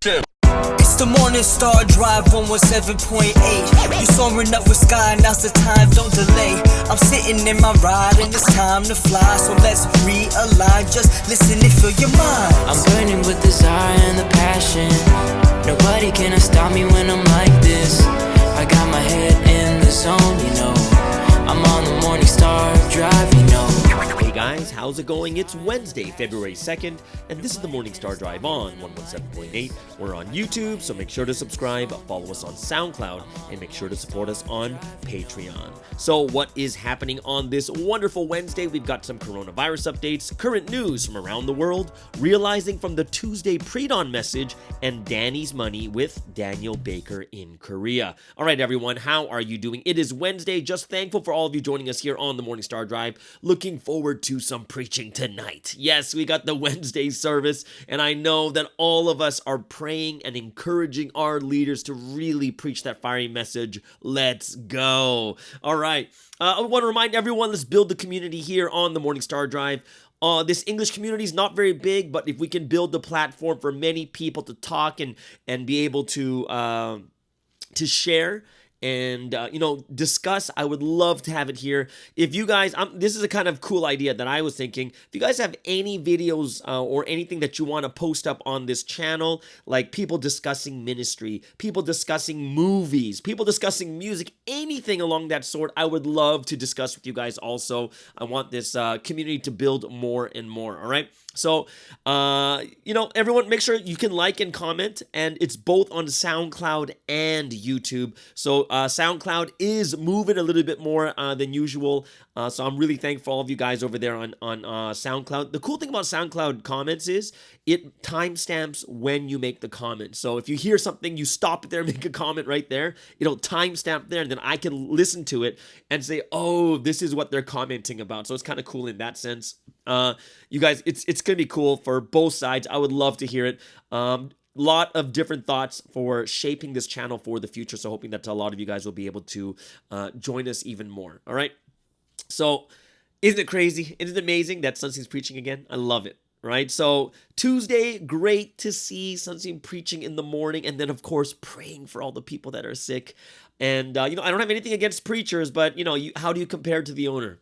It's the morning star drive 117.8. You soaring up with sky, now's the time, don't delay. I'm sitting in my ride and it's time to fly. So let's realign, just listen and fill your mind. I'm burning with desire and the passion. Nobody can stop me when I'm like this. I got my head in the zone, you know. I'm on the morning star drive, you know. Hey guys, how's it going? It's Wednesday, February 2nd, and this is the Morning Star Drive on 117.8. We're on YouTube, so make sure to subscribe, follow us on SoundCloud, and make sure to support us on Patreon. So what is happening on this wonderful Wednesday? We've got some coronavirus updates, current news from around the world, realizing from the Tuesday pre-dawn message, and Danny's Money with Daniel Baker in Korea. All right, everyone, how are you doing? It is Wednesday. Just thankful for all of you joining us here on the Morning Star Drive. Looking forward to some preaching tonight. Yes, we got the Wednesday service, and I know that all of us are praying and encouraging our leaders to really preach that fiery message. Let's go. All right. I want to remind everyone, let's build the community here on the Morning Star Drive. This English community is not very big, but if we can build the platform for many people to talk and be able to share and discuss, I would love to have it here. If you guys, this is a kind of cool idea that I was thinking. If you guys have any videos or anything that you want to post up on this channel, like people discussing ministry, people discussing movies, people discussing music, anything along that sort, I would love to discuss with you guys also. I want this community to build more and more, all right? So, everyone, make sure you can like and comment, and it's both on SoundCloud and YouTube. So, SoundCloud is moving a little bit more than usual. So I'm really thankful for all of you guys over there on SoundCloud. The cool thing about SoundCloud comments is it timestamps when you make the comment. So if you hear something, you stop it there, make a comment right there. It'll timestamp there, and then I can listen to it and say, oh, this is what they're commenting about. So it's kind of cool in that sense. You guys, it's going to be cool for both sides. I would love to hear it. Lot of different thoughts for shaping this channel for the future. So hoping that a lot of you guys will be able to join us even more. All right. So isn't it crazy? Isn't it amazing that Sunstein's preaching again? I love it. Right? So Tuesday, great to see Sunstein preaching in the morning, and then of course praying for all the people that are sick. And I don't have anything against preachers, but how do you compare to the owner?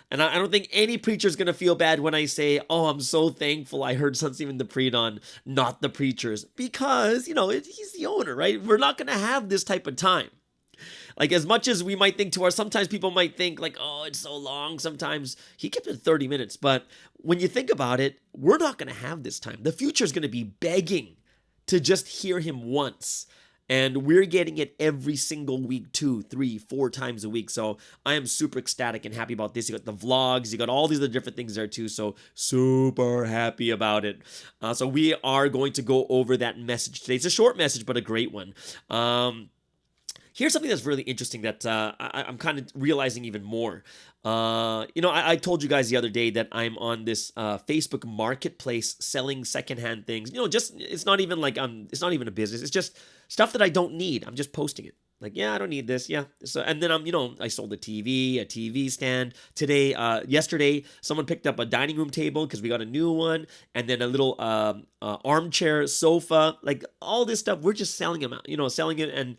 And I don't think any preacher is going to feel bad when I say, oh, I'm so thankful I heard Sunstein in the pre-dawn, not the preachers. Because, he's the owner, right? We're not going to have this type of time. Like, as much as we might think sometimes people might think like, oh, it's so long. Sometimes he kept it 30 minutes. But when you think about it, we're not going to have this time. The future is going to be begging to just hear him once. And we're getting it every single week, 2, 3, 4 times a week. So I am super ecstatic and happy about this. You got the vlogs, you got all these other different things there too. So super happy about it. So we are going to go over that message today. It's a short message, but a great one. Here's something that's really interesting that I'm kind of realizing even more. I told you guys the other day that I'm on this Facebook marketplace selling secondhand things. It's not even like it's not even a business. It's just stuff that I don't need. I'm just posting it. Like, yeah, I don't need this. Yeah. So, and then I sold a TV stand today. Yesterday, someone picked up a dining room table because we got a new one, and then a little armchair sofa. Like all this stuff, we're just selling them out. Selling it, and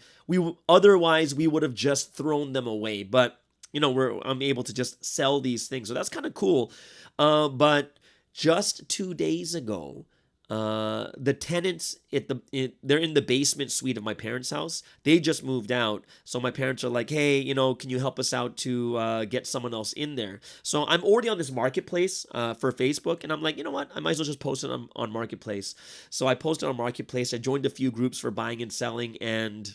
otherwise we would have just thrown them away. But I'm able to just sell these things, so that's kind of cool. But just 2 days ago, the tenants they're in the basement suite of my parents' house. They just moved out, so my parents are like, hey, can you help us out to get someone else in there? So I'm already on this marketplace for Facebook, and I'm like, you know what, I might as well just post it on marketplace. So I posted on marketplace. I joined a few groups for buying and selling, and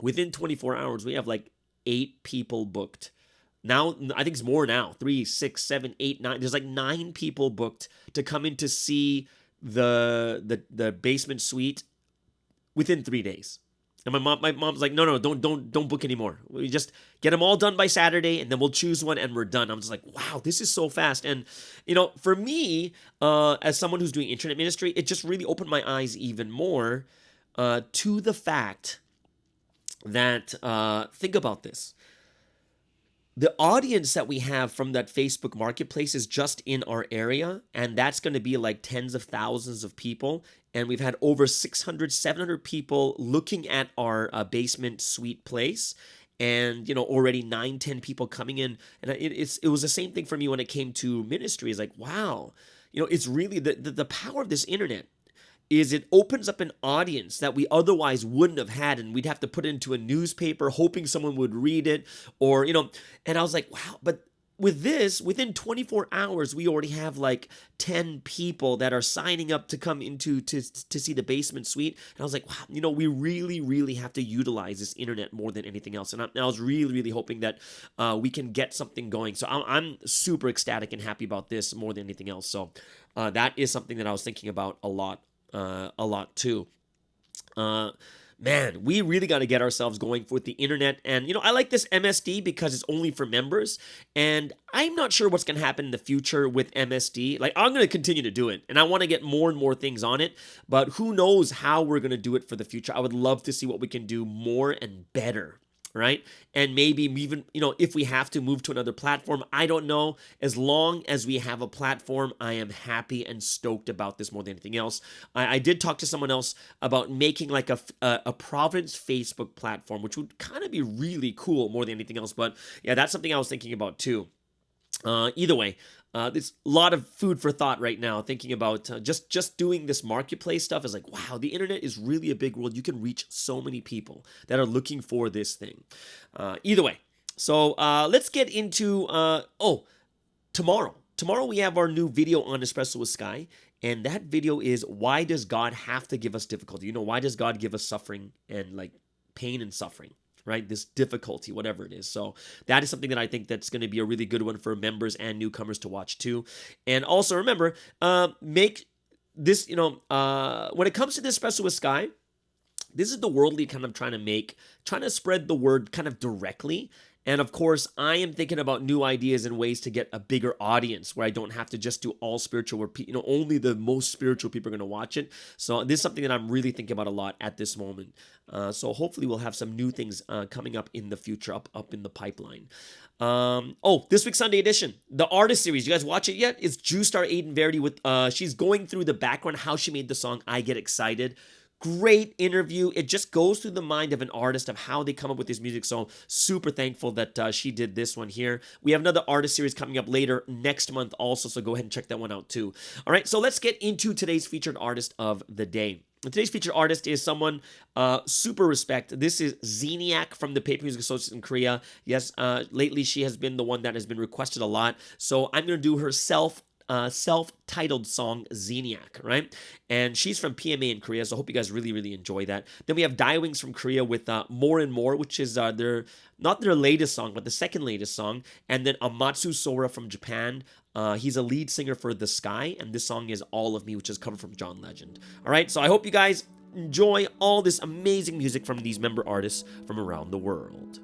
within 24 hours we have like 8 people booked. Now, I think it's more now. 3, 6, 7, 8, 9. There's like 9 people booked to come in to see the basement suite within 3 days. And my mom's like, no, don't book anymore. We just get them all done by Saturday, and then we'll choose one, and we're done. I'm just like, wow, this is so fast. And for me, as someone who's doing internet ministry, it just really opened my eyes even more to the fact that think about this. the audience that we have from that Facebook Marketplace is just in our area, and that's going to be like tens of thousands of people. And we've had over 600, 700 people looking at our basement suite place. And, already 9, 10 people coming in. And it was the same thing for me when it came to ministry. It's like, wow, it's really the power of this internet is it opens up an audience that we otherwise wouldn't have had, and we'd have to put it into a newspaper hoping someone would read it, or, and I was like, wow, but with this, within 24 hours, we already have like 10 people that are signing up to come into to see the basement suite. And I was like, wow, we really, really have to utilize this internet more than anything else. And I was really, really hoping that we can get something going. So I'm super ecstatic and happy about this more than anything else. So that is something that I was thinking about a lot too. Man, we really got to get ourselves going with the internet. And, I like this MSD because it's only for members. And I'm not sure what's going to happen in the future with MSD. Like, I'm going to continue to do it. And I want to get more and more things on it. But who knows how we're going to do it for the future. I would love to see what we can do more and better. Right? And maybe even, if we have to move to another platform, I don't know. As long as we have a platform, I am happy and stoked about this more than anything else. I did talk to someone else about making like a Providence Facebook platform, which would kind of be really cool more than anything else. But yeah, that's something I was thinking about too. Either way, there's a lot of food for thought right now, thinking about just doing this marketplace stuff is like, wow, the internet is really a big world. You can reach so many people that are looking for this thing. Either way, so let's get into, tomorrow. Tomorrow we have our new video on Espresso with Sky, and that video is, why does God have to give us difficulty? Why does God give us suffering and like pain and suffering? Right? This difficulty, whatever it is. So that is something that I think that's going to be a really good one for members and newcomers to watch too. And also remember, make this, when it comes to this Espresso with Sky, this is the worldly kind of trying to spread the word kind of directly. And of course, I am thinking about new ideas and ways to get a bigger audience where I don't have to just do all spiritual, where only the most spiritual people are going to watch it. So this is something that I'm really thinking about a lot at this moment. So hopefully we'll have some new things coming up in the future, up in the pipeline. This week's Sunday edition, the artist series. You guys watch it yet? It's Juice Star Aiden Verity with she's going through the background, how she made the song I Get Excited. Great interview. It just goes through the mind of an artist of how they come up with this music. So super thankful that she did this one here. We have another artist series coming up later next month also, so go ahead and check that one out too. All right, so let's get into today's featured artist of the day. Today's featured artist is someone super respect. This is Zeniac from the Paper Music Association in Korea. Yes, lately she has been the one that has been requested a lot. So I'm going to do her self-titled song, Zeniac, right? And she's from PMA in Korea, so I hope you guys really, really enjoy that. Then we have Die Wings from Korea with More and More, which is not their latest song, but the second latest song. And then Amatsu Sora from Japan. He's a lead singer for The Sky, and this song is All of Me, which is covered from John Legend. All right, so I hope you guys enjoy all this amazing music from these member artists from around the world.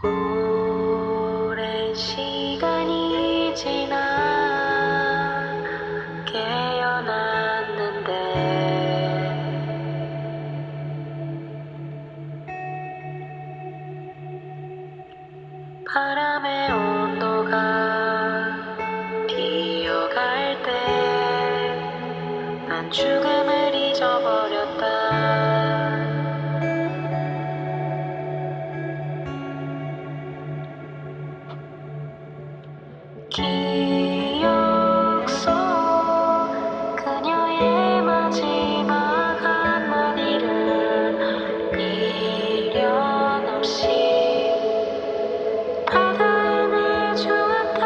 오랜 시간이 지나 깨어났는데 바람의 온도가 비어갈 때 난 죽음을 잊어버렸다. 기억 속 그녀의 마지막 한마디를 미련 없이 바다에 내주었다.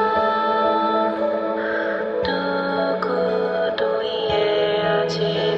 누구도 이해하지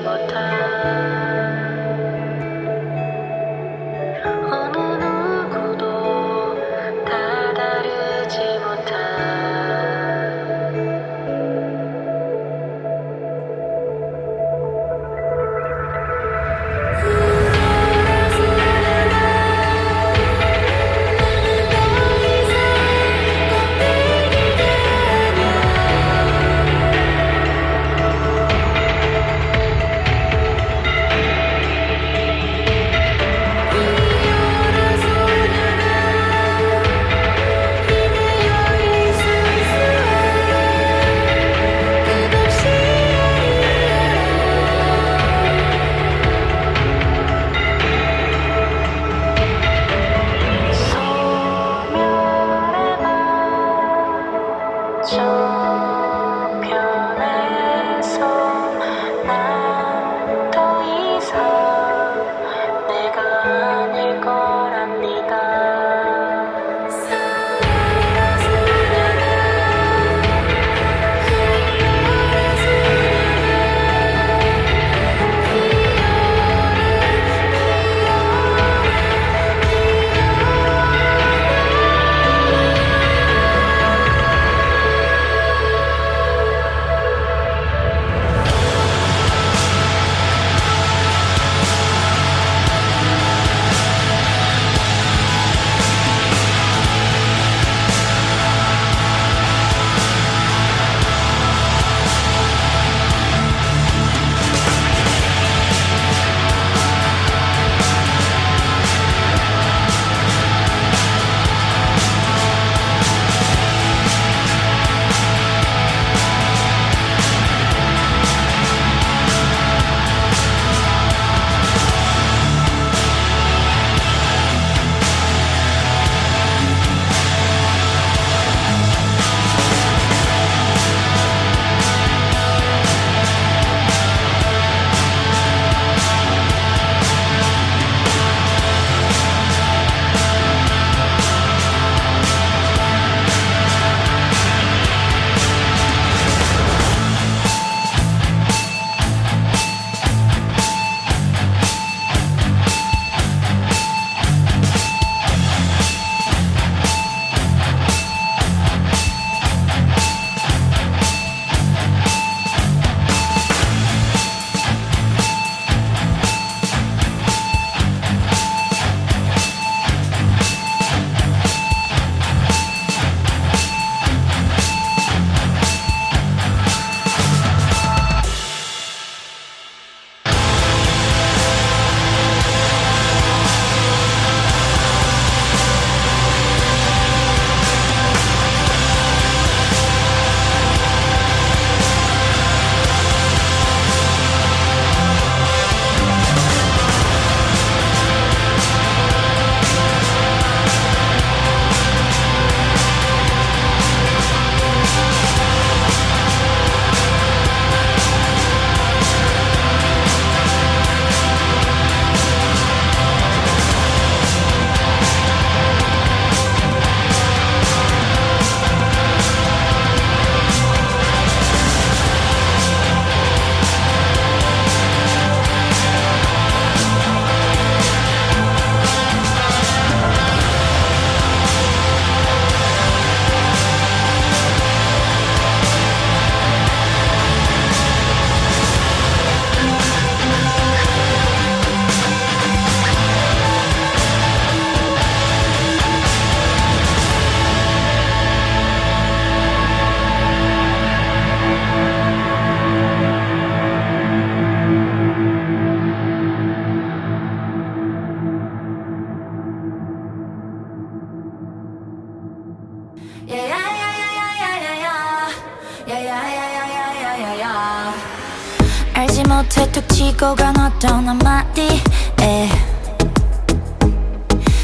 못해 툭 치고 간 어떤 한마디에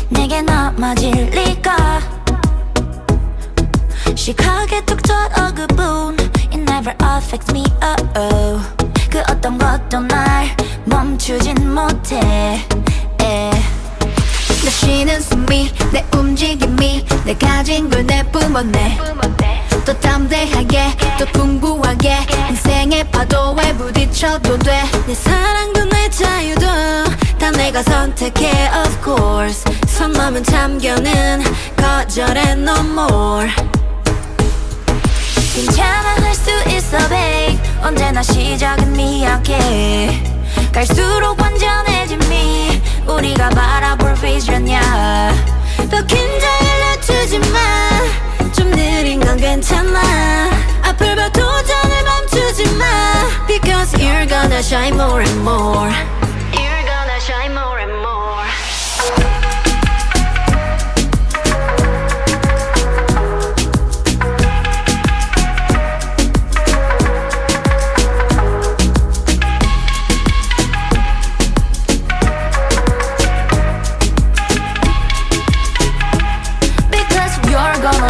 내게 남아질 리가 시크하게 툭 털어 그뿐 It never affects me 그 어떤 것도 날 멈추진 못해 내 쉬는 숨이 내 움직임이 내 가진 걸 내 뿜어내 또 담대하게 또 풍부하게 인생의 파도에 부딪혀도 돼 내 사랑도 내 자유도 다 내가 선택해 of course 선 넘은 참견은 거절해 no more 괜찮아 할 수 있어 babe 언제나 시작은 미약해 갈수록 완전해진 me 우리가 바라볼 비전이야 더 긴장을 늦추지 마 좀 느린 건 괜찮아 앞을 봐 도전을 멈추지 마 Because you're gonna shine more and more You're gonna shine more and more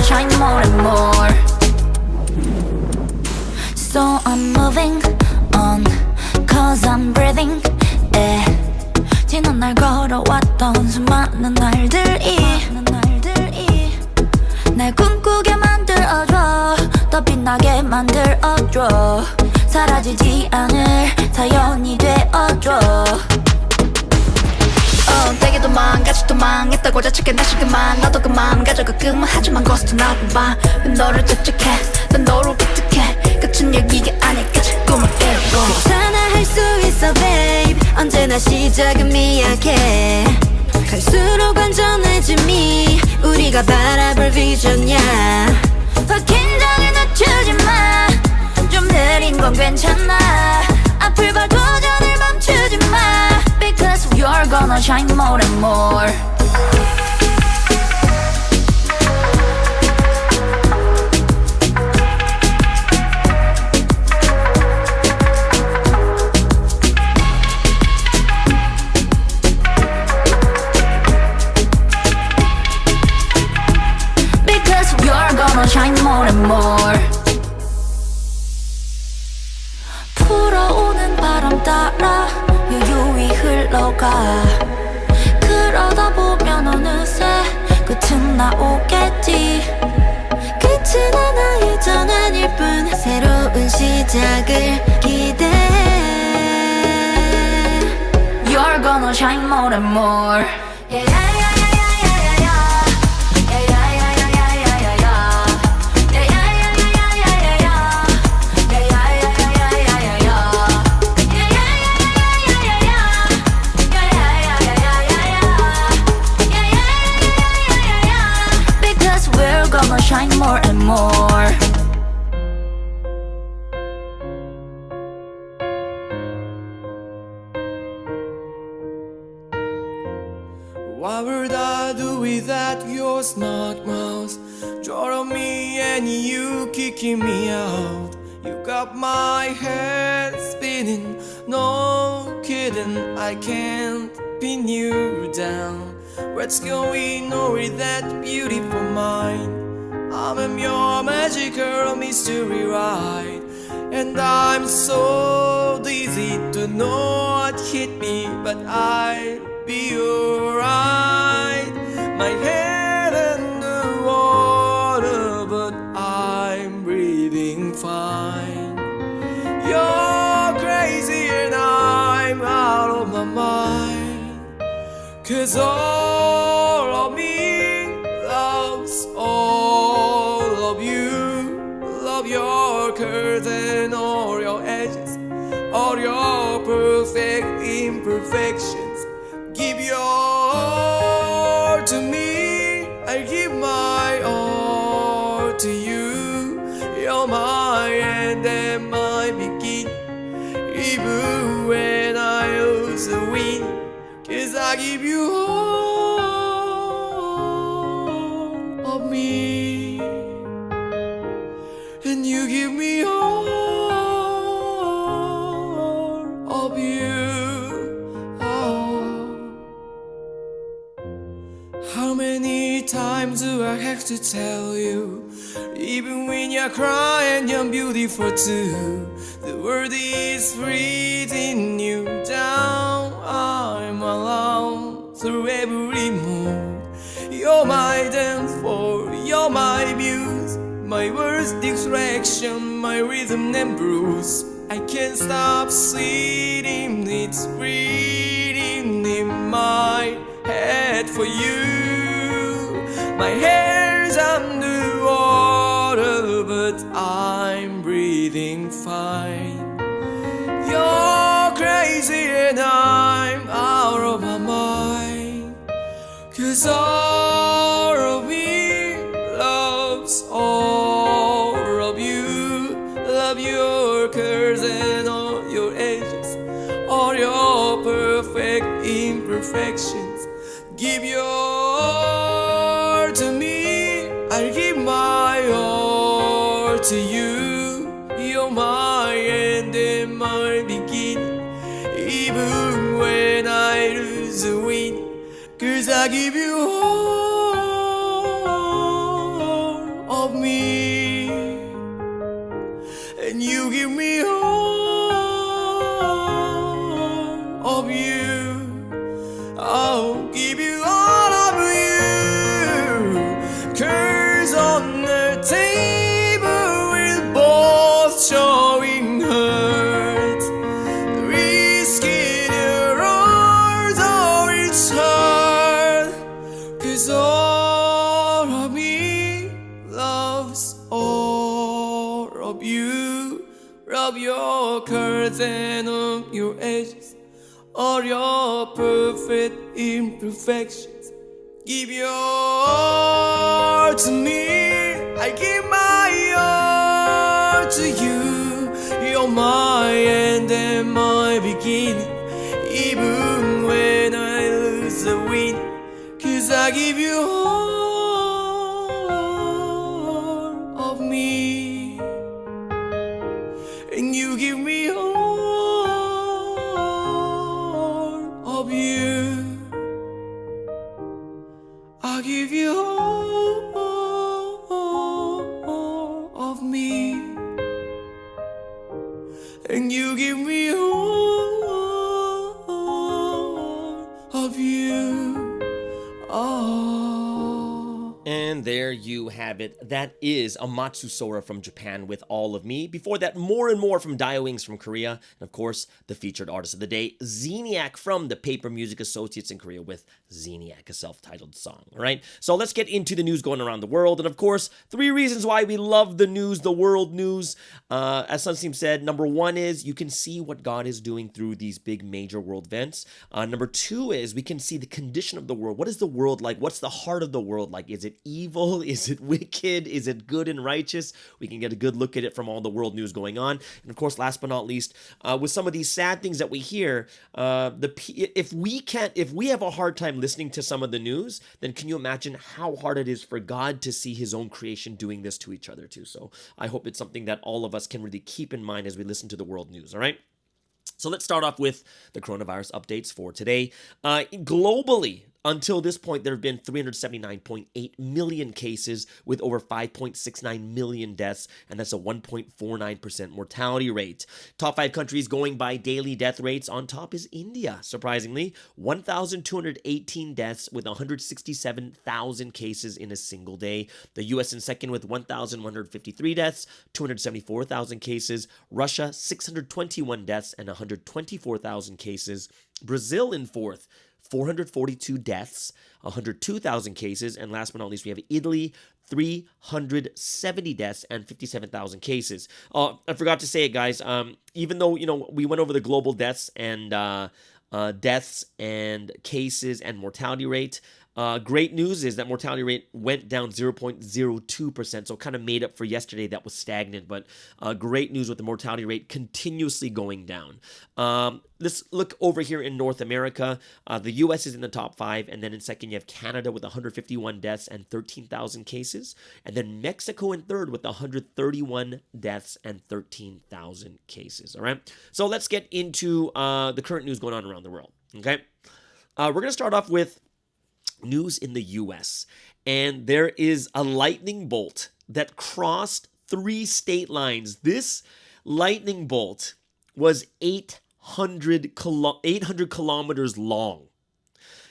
shine more and more So I'm moving on Cause I'm breathing 지난 날 걸어왔던 수많은 날들이 날 꿈꾸게 만들어줘 더 빛나게 만들어줘 사라지지 않을 자연이 되어줘 되게 도망가지 도망했다고 자책해 다시 그만 너도 그 마음 가져가 그만 하지만 거스트 나도 봐왜 너를 자책해 난 너로 기특해 끝은 여기가 아니까 꿈을 잃고 괜찮아 할 수 있어 babe 언제나 시작은 미약해 갈수록 완전해진 me 우리가 바라볼 비전이야 더 긴장을 늦추지 마좀 느린 건 괜찮아 앞을 봐 도전을 멈추지 마 Because you're gonna shine more and more Because you're gonna shine more and more 불어오는 바람 따라 유유히 흘러가 그러다 보면 어느새 끝은 나오겠지 끝은 하나의 전환일 뿐 새로운 시작을 기대해 You're gonna shine more and more shine more and more What would I do without your smart mouth? Draw me and you kicking me out. You got my head spinning. No kidding, I can't pin you down. What's going on with that beautiful mind? I'm your magical mystery ride. And I'm so dizzy to know what hit me, but I'll be alright. My head under water, but I'm breathing fine. You're crazy and I'm out of my mind. 'Cause all of me loves all of you. Love your curves and all your edges, all your perfect imperfections. Give your all to me, I give my all to you. You're my end and my beginning, even when I lose the win. 'Cause I give you all of me, and you give me all of How many times do I have to tell you? Even when you're crying, you're beautiful too. The world is breathing you down. I'm alone through every mood. You're my downfall, you're my muse, my worst distraction, my rhythm and blues. I can't stop sitting, it's breathing in my head for you. My hair's underwater, but I'm breathing fine. You're crazy and I'm out of my mind. 'Cause all of me loves all of you. Love your curves and all your edges, all your perfect imperfections. Give your all to me, I'll give my all to you. You're my end and my beginning, even when I lose the wind. 'Cause I give you all of me, and you give me all of you. I'll give you all of you. Curse on the table with both showing hurt. Risking your arms or it's hard. 'Cause all of me loves all of you. Rub your curves and on your edges, all your perfect imperfections. Give your all to me, I give my all to you. You're my end and my beginning, even when I lose the wind. 'Cause I give you all of me, and you give me all of you. I'll give you all of me, and you give me all of you. Oh. And there you have it. That is Amatsu Sora from Japan with All of Me. Before that, More and More from Dio Wings from Korea. And of course, the featured artist of the day, Zeniac from the Paper Music Associates in Korea with Zeniac, a self-titled song. All right, so let's get into the news going around the world. And of course, 3 reasons why we love the news, the world news. As Sunsteam said, number 1 is you can see what God is doing through these big major world events. Number 2 is we can see the condition of the world. What is the world like? What's the heart of the world like? Is it evil? Is it wicked? Is it good and righteous? We can get a good look at it from all the world news going on. And of course, last but not least, with some of these sad things that we hear, if we have a hard time listening to some of the news, then can you imagine how hard it is for God to see his own creation doing this to each other too? So I hope it's something that all of us can really keep in mind as we listen to the world news, all right? So let's start off with the coronavirus updates for today. Globally, until this point, there have been 379.8 million cases with over 5.69 million deaths, and that's a 1.49% mortality rate. Top 5 countries going by daily death rates. On top is India, surprisingly. 1,218 deaths with 167,000 cases in a single day. The U.S. in second with 1,153 deaths, 274,000 cases. Russia, 621 deaths and 124,000 cases. Brazil in fourth, 442 deaths, 102,000 cases, and last but not least, we have Italy, 370 deaths and 57,000 cases. I forgot to say it, guys. Even though we went over the global deaths and cases and mortality rate. Great news is that mortality rate went down 0.02%, so kind of made up for yesterday that was stagnant, but great news with the mortality rate continuously going down. Let's look over here in North America. The U.S. is in the top 5, and then in second you have Canada with 151 deaths and 13,000 cases, and then Mexico in third with 131 deaths and 13,000 cases, all right? So let's get into the current news going on around the world, okay? We're going to start off with news in the US, and there is a lightning bolt that crossed 3 state lines. This lightning bolt was 800 kilometers long.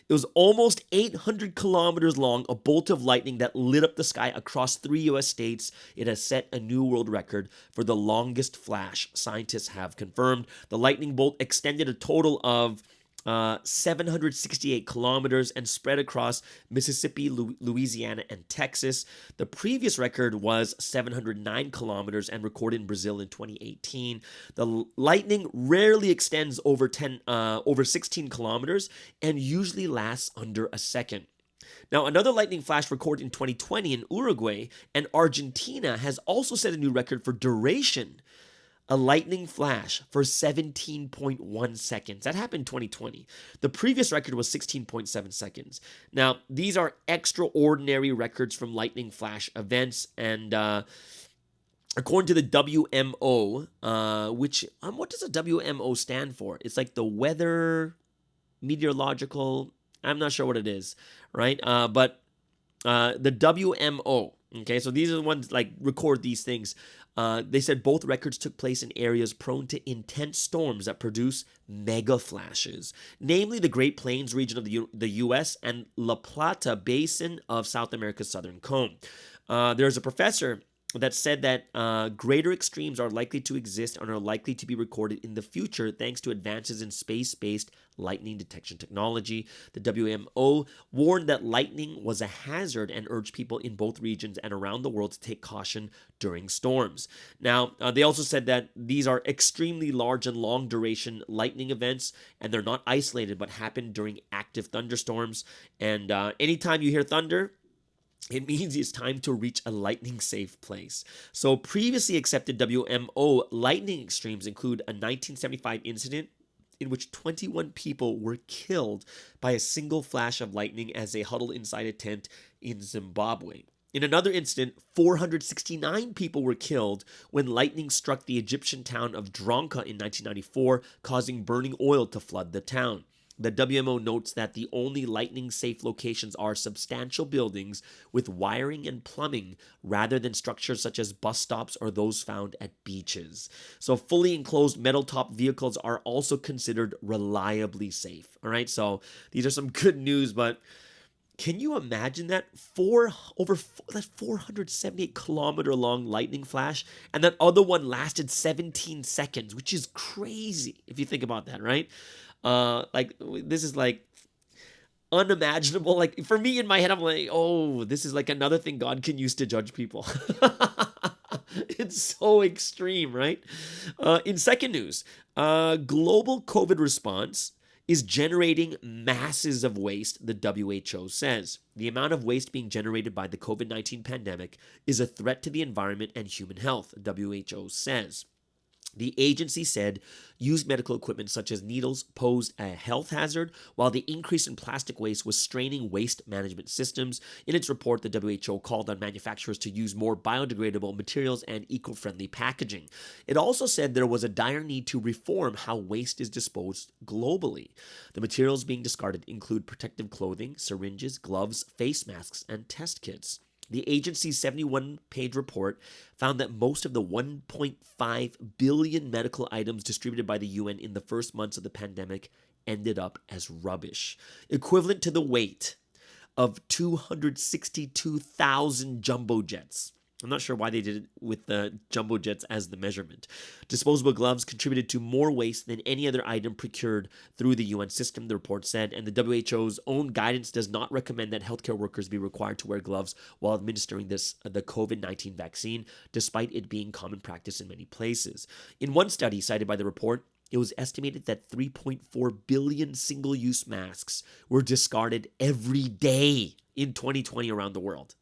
It was almost 800 kilometers long, a bolt of lightning that lit up the sky across 3 U.S. states. It has set a new world record for the longest flash. Scientists have confirmed the lightning bolt extended a total of 768 kilometers and spread across Mississippi, Louisiana, and Texas. The previous record was 709 kilometers and recorded in Brazil in 2018. The lightning rarely extends over 16 kilometers and usually lasts under a second. Now, another lightning flash recorded in 2020 in Uruguay and Argentina has also set a new record for duration. A lightning flash for 17.1 seconds. That happened in 2020. The previous record was 16.7 seconds. Now, these are extraordinary records from lightning flash events, and according to the WMO, which, what does the WMO stand for? It's like the weather, meteorological, I'm not sure what it is, right? But the WMO, okay, so these are the ones like record these things. They said both records took place in areas prone to intense storms that produce mega flashes, namely the Great Plains region of the U.S. and La Plata Basin of South America's southern cone. There's a professor that said that greater extremes are likely to exist and are likely to be recorded in the future thanks to advances in space-based lightning detection technology. The WMO warned that lightning was a hazard and urged people in both regions and around the world to take caution during storms. Now, they also said that these are extremely large and long-duration lightning events, and they're not isolated but happen during active thunderstorms. And anytime you hear thunder, it means it's time to reach a lightning-safe place. So previously accepted WMO lightning extremes include a 1975 incident in which 21 people were killed by a single flash of lightning as they huddled inside a tent in Zimbabwe. In another incident, 469 people were killed when lightning struck the Egyptian town of Dronka in 1994, causing burning oil to flood the town. The WMO notes that the only lightning-safe locations are substantial buildings with wiring and plumbing rather than structures such as bus stops or those found at beaches. So fully enclosed metal-top vehicles are also considered reliably safe. All right, so these are some good news, but can you imagine that? That 478 kilometer long lightning flash, and that other one lasted 17 seconds, which is crazy if you think about that, right? Like this is like unimaginable. Like for me in my head, I'm like, oh, this is like another thing God can use to judge people. It's so extreme, right? In second news, global COVID response is generating masses of waste, the WHO says. The amount of waste being generated by the COVID-19 pandemic is a threat to the environment and human health, WHO says. The agency said used medical equipment such as needles posed a health hazard, while the increase in plastic waste was straining waste management systems. In its report, the WHO called on manufacturers to use more biodegradable materials and eco-friendly packaging. It also said there was a dire need to reform how waste is disposed globally. The materials being discarded include protective clothing, syringes, gloves, face masks, and test kits. The agency's 71-page report found that most of the 1.5 billion medical items distributed by the UN in the first months of the pandemic ended up as rubbish, equivalent to the weight of 262,000 jumbo jets. I'm not sure why they did it with the jumbo jets as the measurement. Disposable gloves contributed to more waste than any other item procured through the UN system, the report said, and the WHO's own guidance does not recommend that healthcare workers be required to wear gloves while administering the COVID-19 vaccine, despite it being common practice in many places. In one study cited by the report, it was estimated that 3.4 billion single-use masks were discarded every day in 2020 around the world.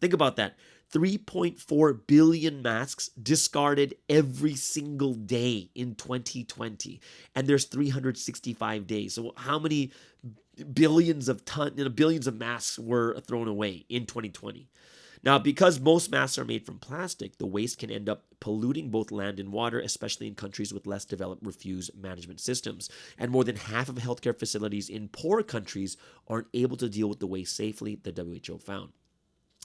Think about that. 3.4 billion masks discarded every single day in 2020. And there's 365 days. So how many billions of masks were thrown away in 2020? Now, because most masks are made from plastic, the waste can end up polluting both land and water, especially in countries with less developed refuse management systems. And more than half of healthcare facilities in poor countries aren't able to deal with the waste safely, the WHO found.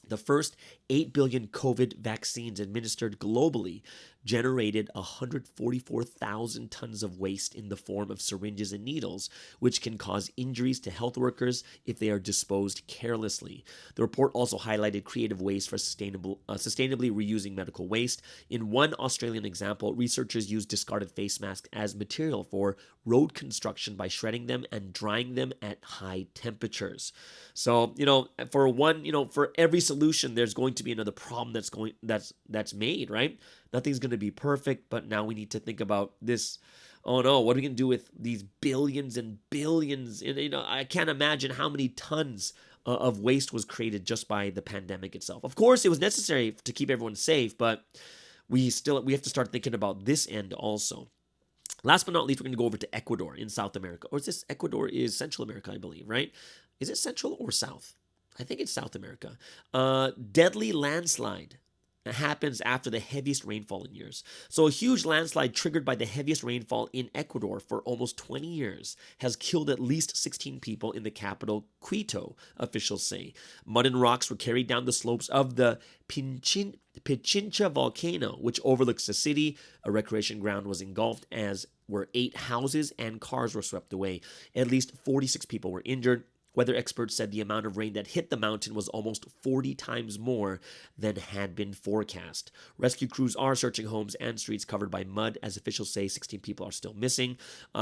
The first 8 billion COVID vaccines administered globally generated 144,000 tons of waste in the form of syringes and needles, which can cause injuries to health workers if they are disposed carelessly. The report also highlighted creative ways for sustainably reusing medical waste. In one Australian example, researchers used discarded face masks as material for road construction by shredding them and drying them at high temperatures. So, for every solution, there's going to be another problem that's made, right? Nothing's going to be perfect, but now we need to think about this. Oh no, what are we going to do with these billions and billions? And, I can't imagine how many tons of waste was created just by the pandemic itself. Of course, it was necessary to keep everyone safe, but we have to start thinking about this end also. Last but not least, we're going to go over to Ecuador in South America. Or is this Ecuador is Central America, I believe, right? Is it Central or South? I think it's South America. Deadly landslide happens after the heaviest rainfall in years. So a huge landslide triggered by the heaviest rainfall in Ecuador for almost 20 years has killed at least 16 people in the capital, Quito, officials say. Mud and rocks were carried down the slopes of the Pichincha volcano, which overlooks the city. A recreation ground was engulfed, as were 8 houses and cars were swept away. At least 46 people were injured. Weather experts said the amount of rain that hit the mountain was almost 40 times more than had been forecast. Rescue crews are searching homes and streets covered by mud, as officials say 16 people are still missing.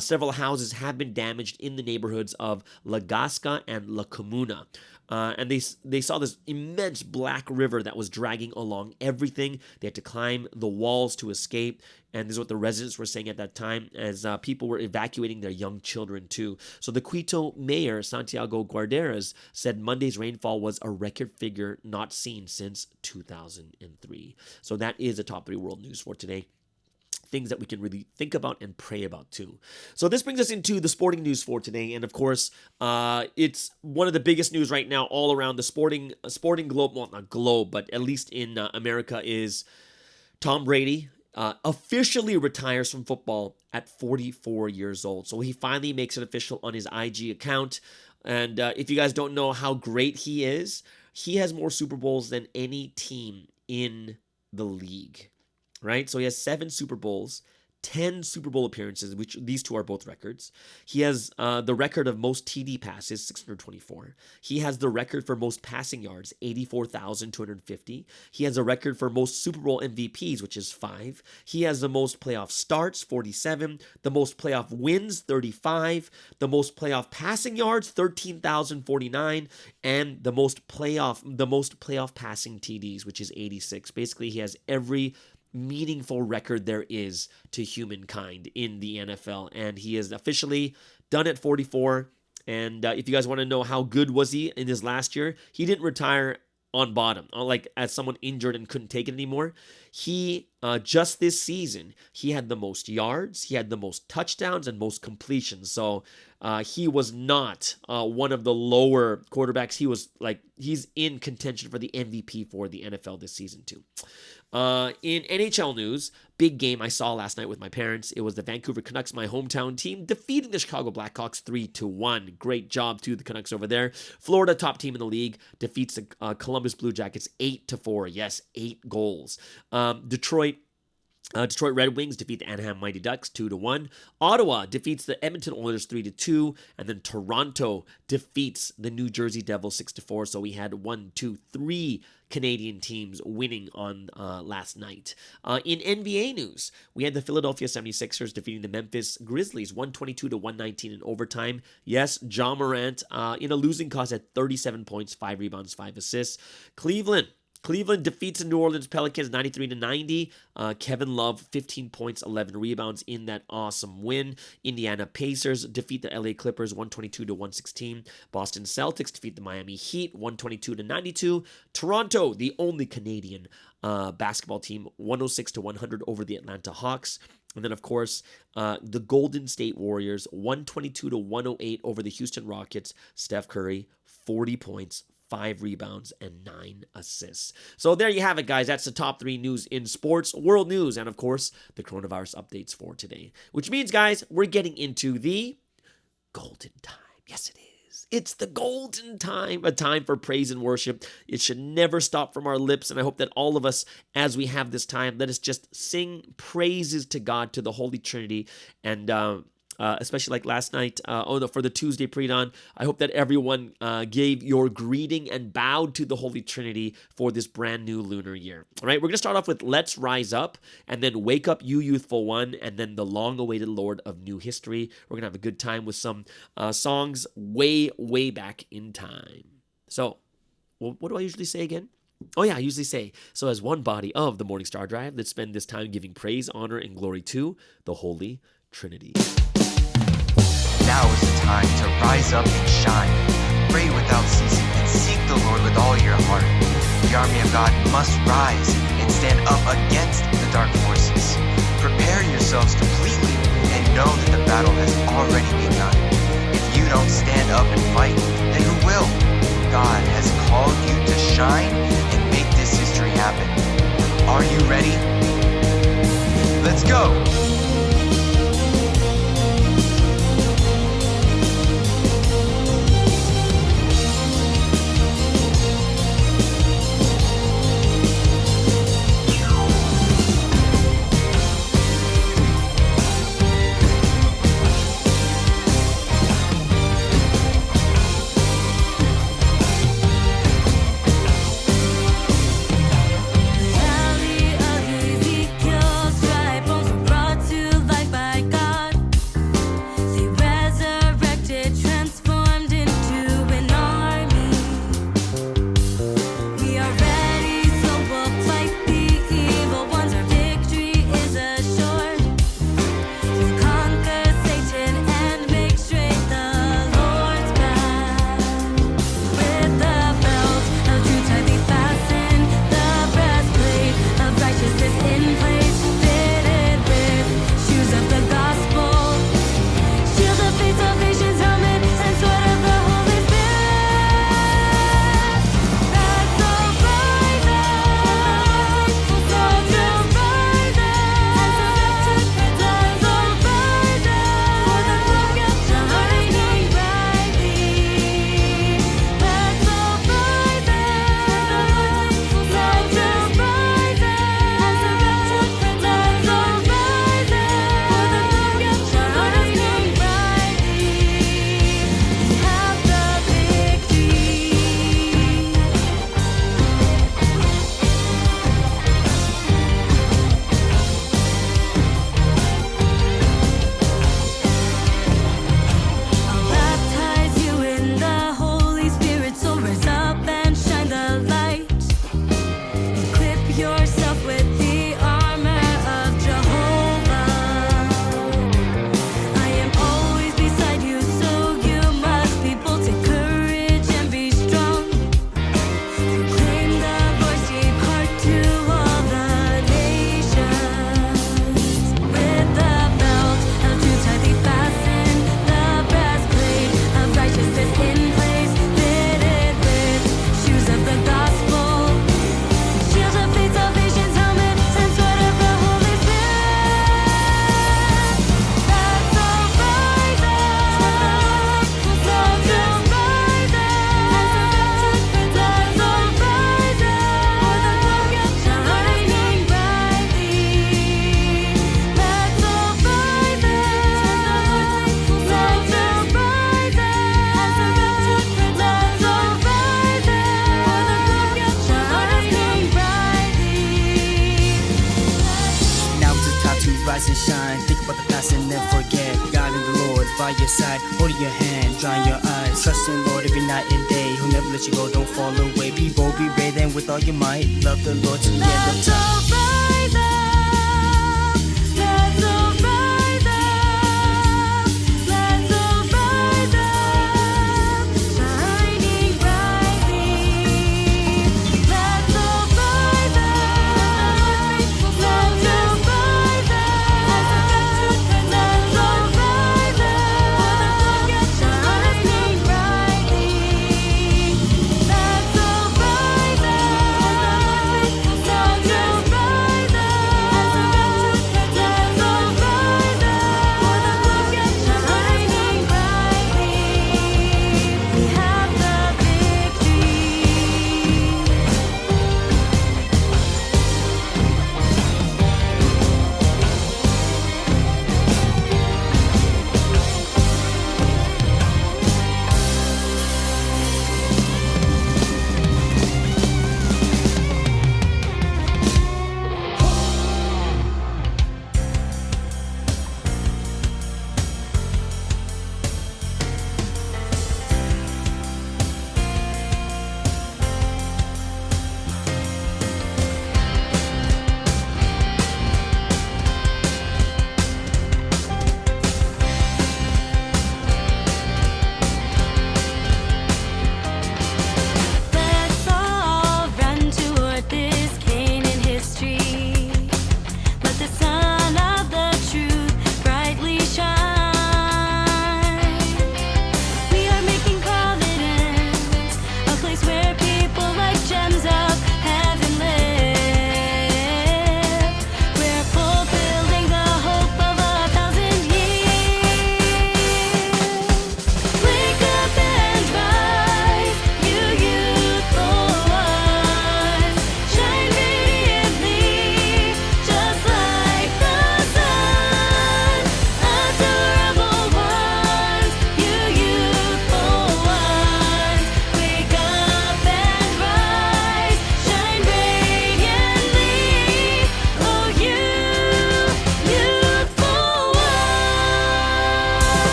Several houses have been damaged in the neighborhoods of La Gasca and La Comuna. And they saw this immense black river that was dragging along everything. They had to climb the walls to escape. And this is what the residents were saying at that time, as people were evacuating their young children too. So the Quito mayor, Santiago Guarderas, said Monday's rainfall was a record figure not seen since 2003. So that is the top 3 world news for today. Things that we can really think about and pray about too. So this brings us into the sporting news for today. And of course, it's one of the biggest news right now all around the sporting globe. Well, not globe, but at least in America, is Tom Brady officially retires from football at 44 years old. So he finally makes it official on his IG account. And if you guys don't know how great he is, he has more Super Bowls than any team in the league, right? So he has 7 Super Bowls, 10 Super Bowl appearances, which these 2 are both records. He has the record of most TD passes, 624. He has the record for most passing yards, 84,250. He has a record for most Super Bowl MVPs, which is 5. He has the most playoff starts, 47. The most playoff wins, 35. The most playoff passing yards, 13,049. And the most playoff passing TDs, which is 86. Basically, he has every meaningful record there is to humankind in the NFL, and he is officially done at 44. And if you guys want to know how good was he in his last year, he didn't retire on bottom, like as someone injured and couldn't take it anymore. He just this season, he had the most yards, he had the most touchdowns, and most completions. So he was not one of the lower quarterbacks. He's in contention for the MVP for the NFL this season too. In NHL news, big game I saw last night with my parents. It was the Vancouver Canucks, my hometown team, defeating the Chicago Blackhawks 3-1. Great job to the Canucks over there. Florida, top team in the league, defeats the Columbus Blue Jackets 8-4. Yes, 8 goals. Detroit Red Wings defeat the Anaheim Mighty Ducks 2-1. Ottawa defeats the Edmonton Oilers 3-2. And then Toronto defeats the New Jersey Devils 6-4. So we had 3 Canadian teams winning on last night. In NBA news, we had the Philadelphia 76ers defeating the Memphis Grizzlies 122-119 in overtime. Yes, Ja Morant in a losing cause at 37 points, 5 rebounds, 5 assists. Cleveland defeats the New Orleans Pelicans 93-90. Kevin Love, 15 points, 11 rebounds in that awesome win. Indiana Pacers defeat the LA Clippers 122-116. Boston Celtics defeat the Miami Heat 122-92. Toronto, the only Canadian basketball team, 106-100 over the Atlanta Hawks. And then, of course, the Golden State Warriors, 122-108 over the Houston Rockets. Steph Curry, 40 points, 5 rebounds, and 9 assists. So there you have it, guys. That's the top 3 news in sports, world news, and of course, the coronavirus updates for today. Which means, guys, we're getting into the golden time. Yes, it is. It's the golden time, a time for praise and worship. It should never stop from our lips, and I hope that all of us, as we have this time, let us just sing praises to God, to the Holy Trinity, and especially like last night, for the Tuesday pre-dawn, I hope that everyone gave your greeting and bowed to the Holy Trinity for this brand new lunar year. All right, we're going to start off with Let's Rise Up, and then Wake Up You Youthful One, and then the long-awaited Lord of New History. We're going to have a good time with some songs way, way back in time. So, what do I usually say again? Oh yeah, I usually say, so as one body of the Morning Star Drive, let's spend this time giving praise, honor, and glory to the Holy Trinity. Now is the time to rise up and shine. Pray without ceasing and seek the Lord with all your heart. The army of God must rise and stand up against the dark forces. Prepare yourselves completely and know that the battle has already begun. If you don't stand up and fight, then who will? God has called you to shine and make this history happen. Are you ready? Let's go! rise and shine. Think about the past and never forget. God and the Lord by your side, holding your hand, drying your eyes. Trust in the Lord every night and day. He'll never let you go, don't fall away. Be bold, be brave, and with all your might, love the Lord to the end of time.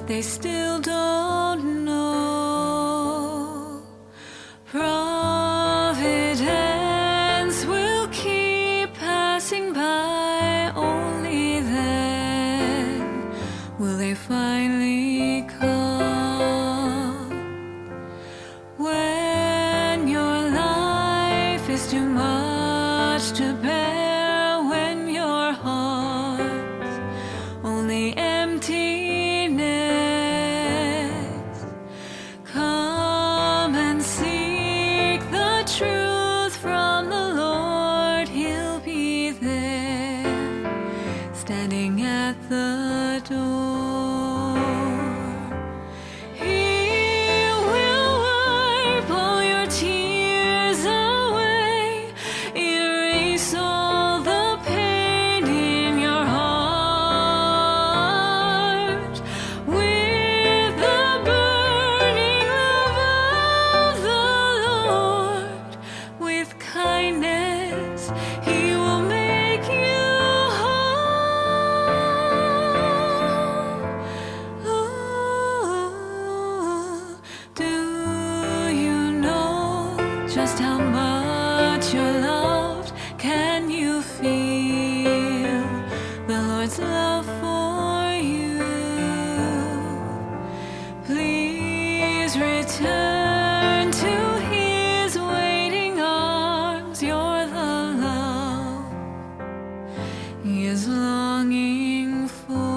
they still don't know. Providence will keep passing by, only then will they finally come. When your life is too much to bear, when your heart's only emptiness, come and seek the truth from the Lord. He'll be there, standing at the door. He will wipe all your tears away, erase all the pain in your heart, with the burning love of the Lord. With kindness, He will make you whole. Ooh, do you know just how much you're loved? Can you feel the Lord's love for you? Please return to His waiting arms. You're the love He is longing for.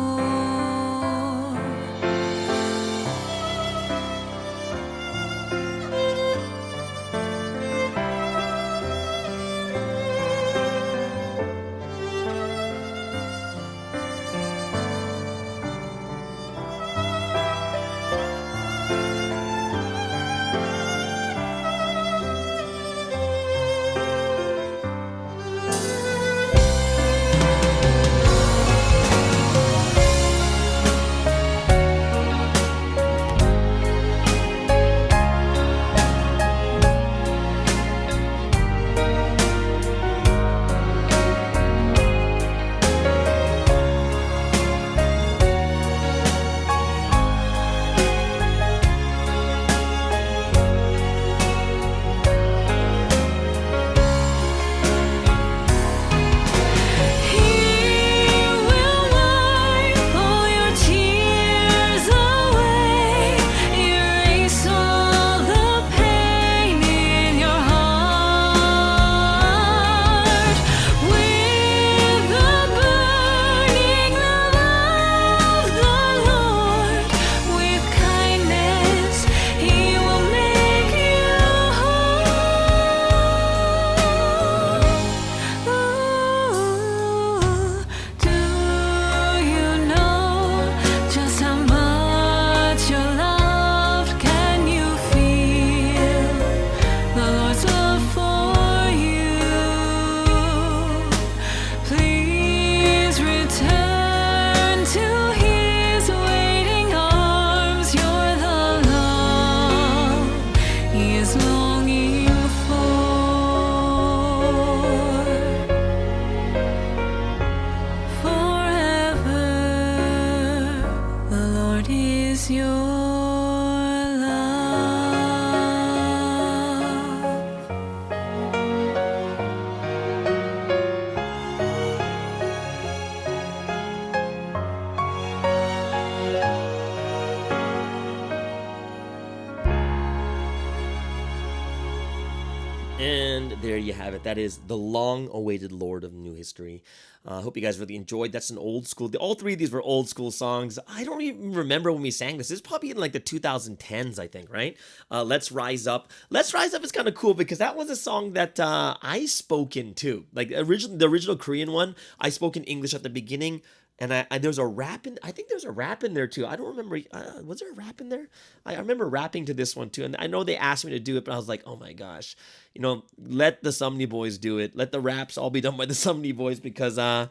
And there you have it. That is the long-awaited Lord of New History. I hope you guys really enjoyed. That's an old school. All three of these were old school songs. I don't even remember when we sang this. This is probably in like the 2010s, I think, right? Let's Rise Up. Let's Rise Up is kind of cool because that was a song that I spoke in too. Like the original Korean one, I spoke in English at the beginning. And there's a rap in. I think there's a rap in there too. I don't remember. Was there a rap in there? I remember rapping to this one too. And I know they asked me to do it, but I was like, oh my gosh, let the Sumney Boys do it. Let the raps all be done by the Sumney Boys because I'm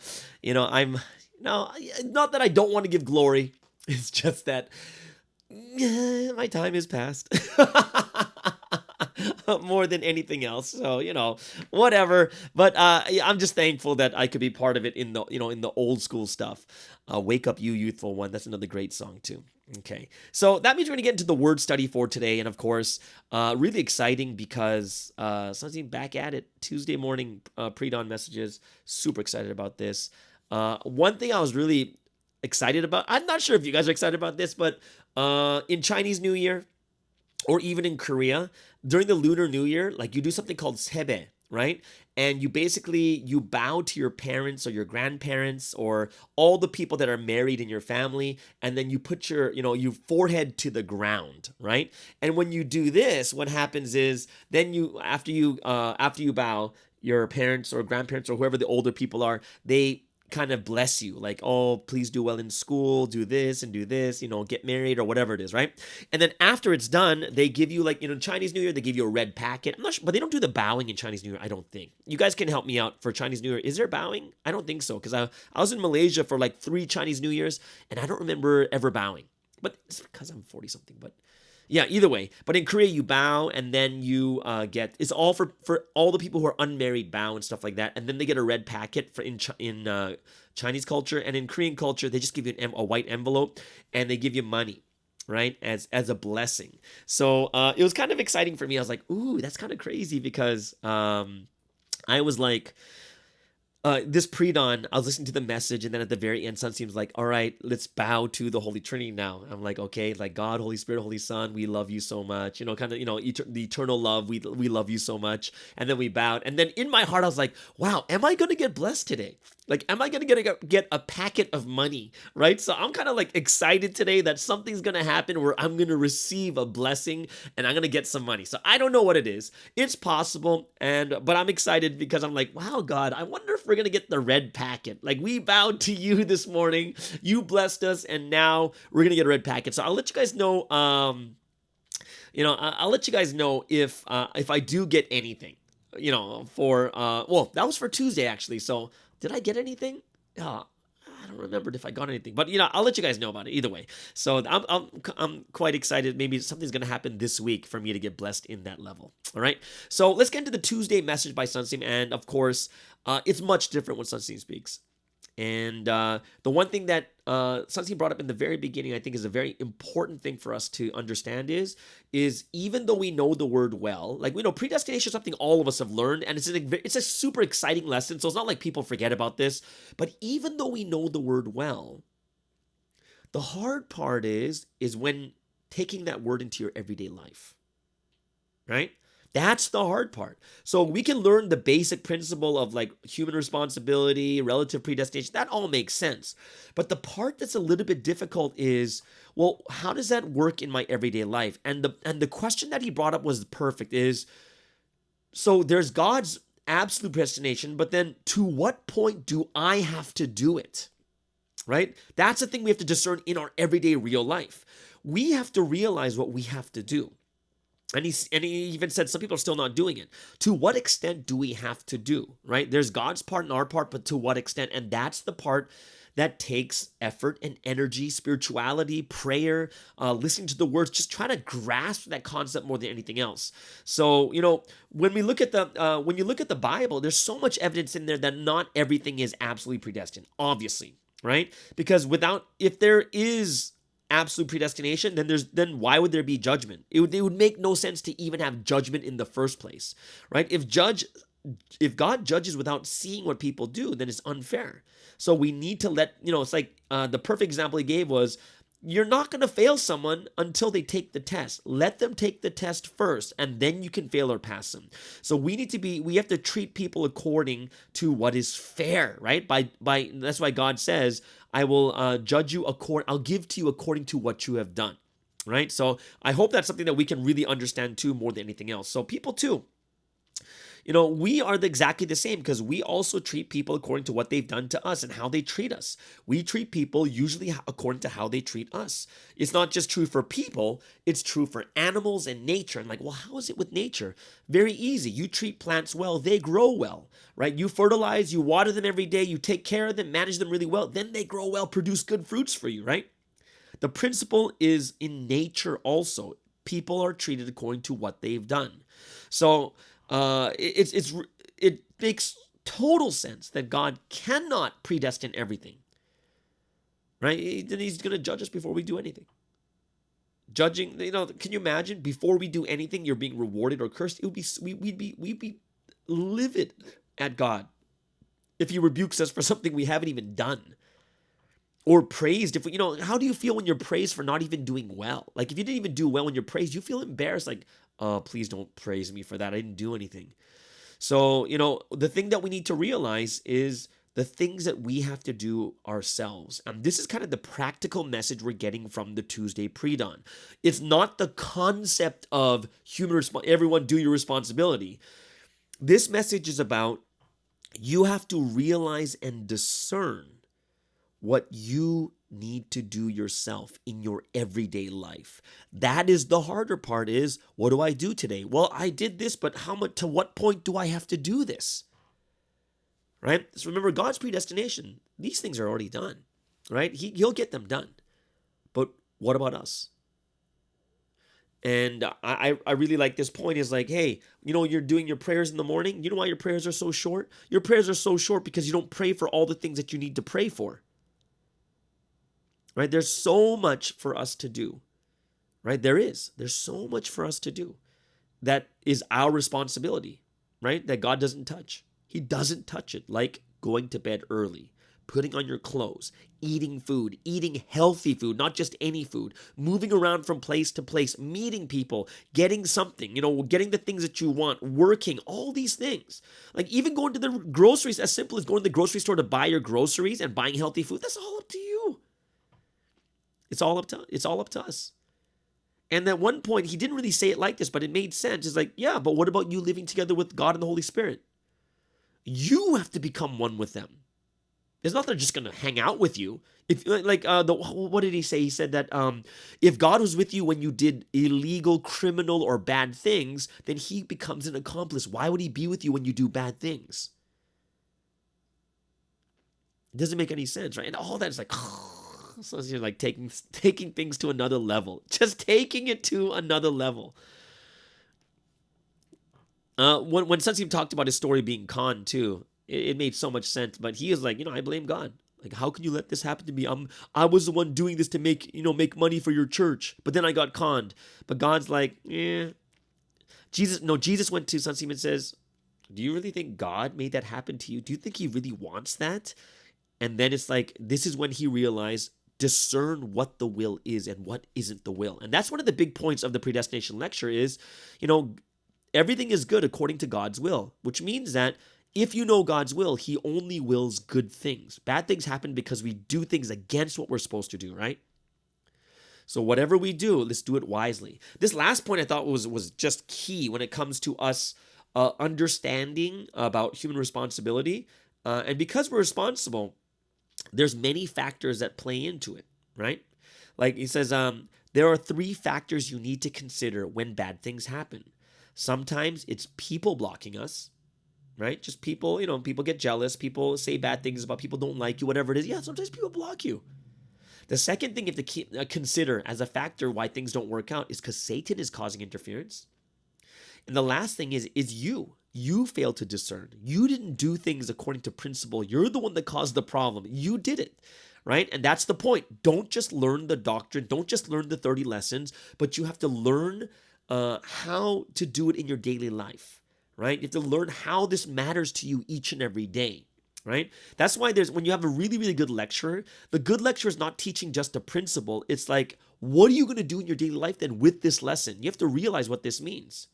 not that I don't want to give glory. It's just that my time is past. more than anything else. So, whatever. But I'm just thankful that I could be part of it in the old school stuff. Wake Up You Youthful One. That's another great song too. Okay, so that means we're going to get into the word study for today. And of course, really exciting because something back at it Tuesday morning pre-dawn messages. Super excited about this. One thing I was really excited about, I'm not sure if you guys are excited about this, but in Chinese New Year or even in Korea, during the Lunar New Year, like you do something called sebe, right? And you bow to your parents or your grandparents or all the people that are married in your family, and then you put your forehead to the ground, right? And when you do this, what happens is then after you bow, your parents or grandparents or whoever the older people are, they kind of bless you, like, oh, please do well in school, do this and do this, get married or whatever it is, right? And then after it's done, they give you Chinese New Year, they give you a red packet. I'm not sure, but they don't do the bowing in Chinese New Year, I don't think. You guys can help me out for Chinese New Year. Is there bowing? I don't think so, because I was in Malaysia for like 3 Chinese New Years, and I don't remember ever bowing. But it's because I'm 40 something, but yeah, either way. But in Korea, you bow, and then you it's all for all the people who are unmarried, bow and stuff like that. And then they get a red packet in Chinese culture. And in Korean culture, they just give you a white envelope, and they give you money, right, as a blessing. So it was kind of exciting for me. I was like, ooh, that's kind of crazy, because I was like, this pre-dawn, I was listening to the message, and then at the very end, Sun seems like, all right, let's bow to the Holy Trinity now. I'm like, okay, like God, Holy Spirit, Holy Son, we love you so much. The eternal love, we love you so much. And then we bowed. And then in my heart, I was like, wow, am I going to get blessed today? Like, am I going to get a packet of money, right? So I'm kind of like excited today that something's going to happen where I'm going to receive a blessing and I'm going to get some money. So I don't know what it is. It's possible, but I'm excited because I'm like, wow, God, I wonder if we're going to get the red packet. Like, we bowed to you this morning. You blessed us, and now we're going to get a red packet. So I'll let you guys know, I'll let you guys know if I do get anything, that was for Tuesday, actually. So did I get anything? I don't remember if I got anything, but I'll let you guys know about it either way. So I'm quite excited. Maybe something's gonna happen this week for me to get blessed in that level. All right. So let's get into the Tuesday message by Sunstein, and of course, it's much different when Sunstein speaks. And the one thing that Sunstein brought up in the very beginning, I think, is a very important thing for us to understand is even though we know the word well, like we know predestination is something all of us have learned, and it's a super exciting lesson. So it's not like people forget about this. But even though we know the word well, the hard part is when taking that word into your everyday life, right? That's the hard part. So we can learn the basic principle of like human responsibility, relative predestination. That all makes sense. But the part that's a little bit difficult is, well, how does that work in my everyday life? And the question that he brought up was perfect. Is so there's God's absolute predestination, but then to what point do I have to do it? Right? That's the thing we have to discern in our everyday real life. We have to realize what we have to do. And he even said some people are still not doing it. To what extent do we have to do, right? There's God's part and our part, but to what extent? And that's the part that takes effort and energy, spirituality, prayer, listening to the words, just trying to grasp that concept more than anything else. So, when you look at the Bible, there's so much evidence in there that not everything is absolutely predestined, obviously, right? Because if there is absolute predestination, then why would there be judgment? It would make no sense to even have judgment in the first place, right? If God judges without seeing what people do, then it's unfair. So we need to it's like the perfect example he gave was, you're not going to fail someone until they take the test. Let them take the test first, and then you can fail or pass them. So we have to treat people according to what is fair, right? That's why God says, I will judge you I'll give to you according to what you have done, right? So I hope that's something that we can really understand too, more than anything else. So people too, we are exactly the same, because we also treat people according to what they've done to us and how they treat us. We treat people usually according to how they treat us. It's not just true for people, it's true for animals and nature. And like, well, how is it with nature? Very easy. You treat plants well, they grow well, right? You fertilize, you water them every day, you take care of them, manage them really well, then they grow well, produce good fruits for you, right? The principle is in nature also. People are treated according to what they've done. So it makes total sense that God cannot predestine everything, right? Then he's going to judge us before we do anything. Judging, can you imagine before we do anything, you're being rewarded or cursed? It would be we'd be livid at God if he rebukes us for something we haven't even done, or praised. If how do you feel when you're praised for not even doing well? Like if you didn't even do well when you're praised, you feel embarrassed. Like, oh, please don't praise me for that. I didn't do anything. So the thing that we need to realize is the things that we have to do ourselves. And this is kind of the practical message we're getting from the Tuesday pre-dawn. It's not the concept of everyone do your responsibility. This message is about you have to realize and discern what you need to do yourself in your everyday life. That is the harder part is, what do I do today? Well, I did this, but to what point do I have to do this? Right? So remember, God's predestination, these things are already done, right? He'll get them done. But what about us? And I really like this point is like, hey, you're doing your prayers in the morning. You know why your prayers are so short? Your prayers are so short because you don't pray for all the things that you need to pray for. Right? There's so much for us to do. Right? There's so much for us to do. That is our responsibility, right? That God doesn't touch. He doesn't touch it, like going to bed early, putting on your clothes, eating food, eating healthy food, not just any food, moving around from place to place, meeting people, getting something, getting the things that you want, working, all these things. Like even going to the groceries, as simple as going to the grocery store to buy your groceries and buying healthy food, that's all up to you. It's all up to us. And at one point, he didn't really say it like this, but it made sense. It's like, yeah, but what about you living together with God and the Holy Spirit? You have to become one with them. It's not that they're just going to hang out with you. If what did he say? He said that if God was with you when you did illegal, criminal, or bad things, then he becomes an accomplice. Why would he be with you when you do bad things? It doesn't make any sense, right? And all that is like, so you're like taking things to another level. Just taking it to another level. When Sunseem talked about his story being conned too, it made so much sense. But he is like, I blame God. Like, how can you let this happen to me? I was the one doing this to make money for your church, but then I got conned. But God's like, Jesus went to Sunseem and says, do you really think God made that happen to you? Do you think he really wants that? And then it's like, this is when he realized, discern what the will is and what isn't the will. And that's one of the big points of the predestination lecture is, everything is good according to God's will, which means that if you know God's will, he only wills good things. Bad things happen because we do things against what we're supposed to do, right? So whatever we do, let's do it wisely. This last point I thought was just key when it comes to us understanding about human responsibility. And because we're responsible, there's many factors that play into it, right? Like he says, there are 3 factors you need to consider when bad things happen. Sometimes it's people blocking us, right? Just people, people get jealous. People say bad things about people don't like you, whatever it is. Yeah, sometimes people block you. The second thing you have to consider as a factor why things don't work out is because Satan is causing interference. And the last thing is you. You failed to discern. You didn't do things according to principle. You're the one that caused the problem. You did it, right? And that's the point. Don't just learn the doctrine. Don't just learn the 30 lessons, but you have to learn how to do it in your daily life, right? You have to learn how this matters to you each and every day, right? That's why when you have a really, really good lecturer, the good lecturer is not teaching just a principle. It's like, what are you going to do in your daily life then with this lesson? You have to realize what this means.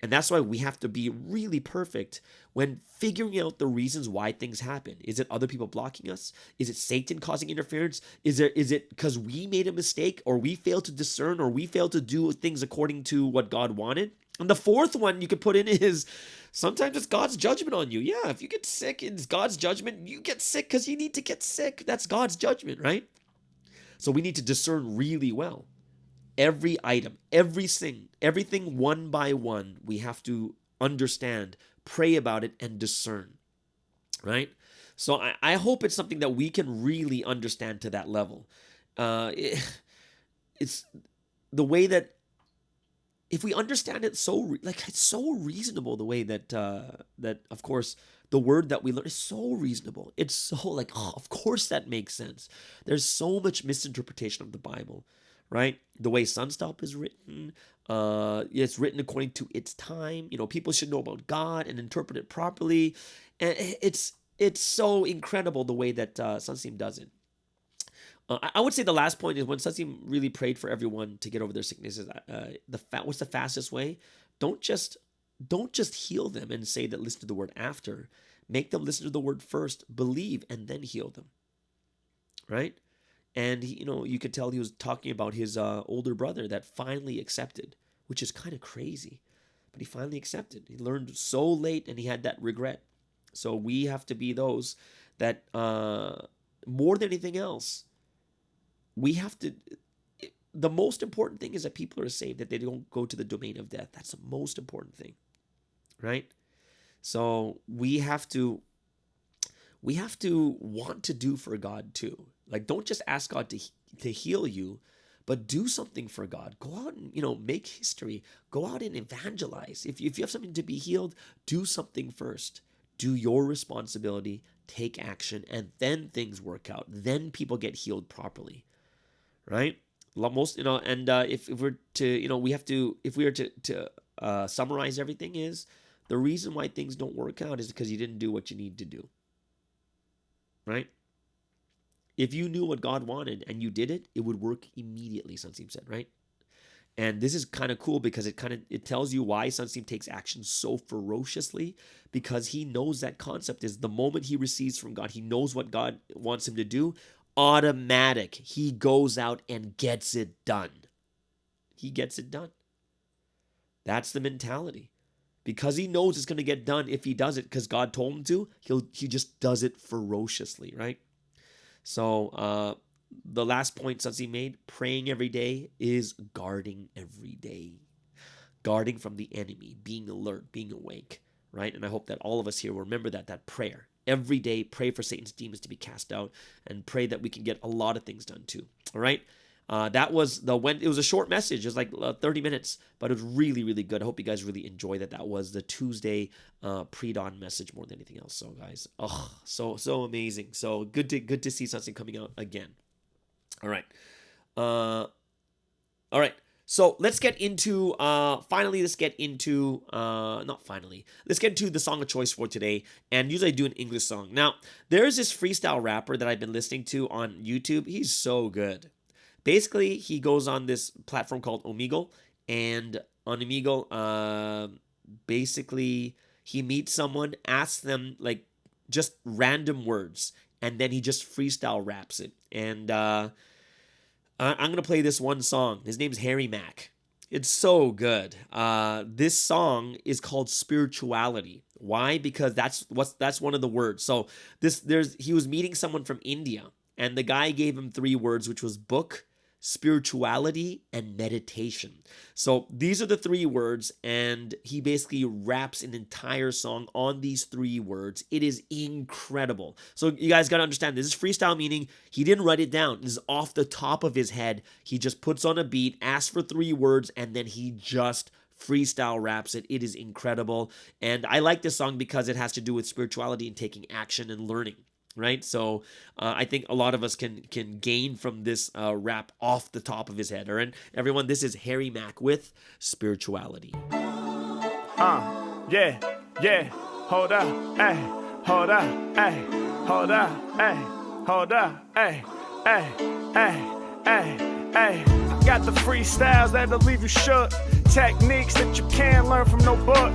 And that's why we have to be really perfect when figuring out the reasons why things happen. Is it other people blocking us? Is it Satan causing interference? Is it because we made a mistake or we failed to discern or we failed to do things according to what God wanted? And the fourth one you could put in is sometimes it's God's judgment on you. Yeah, if you get sick, it's God's judgment. You get sick because you need to get sick. That's God's judgment, right? So we need to discern really well. Every item, everything one by one, we have to understand, pray about it, and discern, right? So I hope it's something that we can really understand to that level. It's the way that if we understand it it's so reasonable, the way that that of course the word that we learn is so reasonable. It's so like, oh, of course that makes sense. There's so much misinterpretation of the Bible, right? The way Sunstop is written, it's written according to its time. People should know about God and interpret it properly. And it's so incredible the way that Sunsteam does it. I would say the last point is when Sunsteam really prayed for everyone to get over their sicknesses. What's the fastest way? Don't just heal them and say that listen to the word after. Make them listen to the word first, believe, and then heal them. Right? And you could tell he was talking about his older brother that finally accepted, which is kind of crazy. But he finally accepted. He learned so late and he had that regret. So we have to be those that, more than anything else, we have to, the most important thing is that people are saved, that they don't go to the domain of death. That's the most important thing, right? So we have to want to do for God too. Like, don't just ask God to heal you, but do something for God. Go out and, make history. Go out and evangelize. If you have something to be healed, do something first. Do your responsibility, take action, and then things work out. Then people get healed properly, right? Most, and if we're to, we have to, if we are to summarize everything, is the reason why things don't work out is because you didn't do what you need to do, right? If you knew what God wanted and you did it, it would work immediately, Sunsteam said, right? And this is kind of cool because it tells you why Sunsteam takes action so ferociously, because he knows that concept is the moment he receives from God, he knows what God wants him to do, automatic. He goes out and gets it done. He gets it done. That's the mentality. Because he knows it's going to get done if he does it because God told him to, he just does it ferociously, right? So, the last point Sunsteam made, praying every day, is guarding every day. Guarding from the enemy, being alert, being awake, right? And I hope that all of us here will remember that prayer. Every day, pray for Satan's demons to be cast out and pray that we can get a lot of things done too, all right? That was it was a short message. It was like 30 minutes, but it was really, really good. I hope you guys really enjoy that. That was the Tuesday pre-dawn message more than anything else. So guys, so amazing. So good to see something coming out again. All right. So let's get into, let's get into the song of choice for today. And usually I do an English song. Now, there's this freestyle rapper that I've been listening to on YouTube. He's so good. Basically, he goes on this platform called Omegle. And on Omegle, basically, he meets someone, asks them, like, just random words. And then he just freestyle raps it. And, I'm going to play this one song. His name's Harry Mack. It's so good. This song is called Spirituality. Why? Because that's one of the words. So he was meeting someone from India, and the guy gave him 3 words, which was book, spirituality, and meditation. So these are the 3 words, and he basically raps an entire song on these 3 words. It is incredible. So you guys got to understand, this is freestyle, meaning he didn't write it down. This is off the top of his head. He just puts on a beat, asks for 3 words, and then he just freestyle raps it. It is incredible. And I like this song because it has to do with spirituality and taking action and learning. Right? So I think a lot of us can gain from this rap off the top of his head. All right, everyone, this is Harry Mack with Spirituality. Yeah, hold up, ayy, hold up, ayy, hold up, ayy, hold up, ayy, ayy, ayy, ayy, ayy. Got the freestyles that'll leave you shook. Techniques that you can't learn from no book.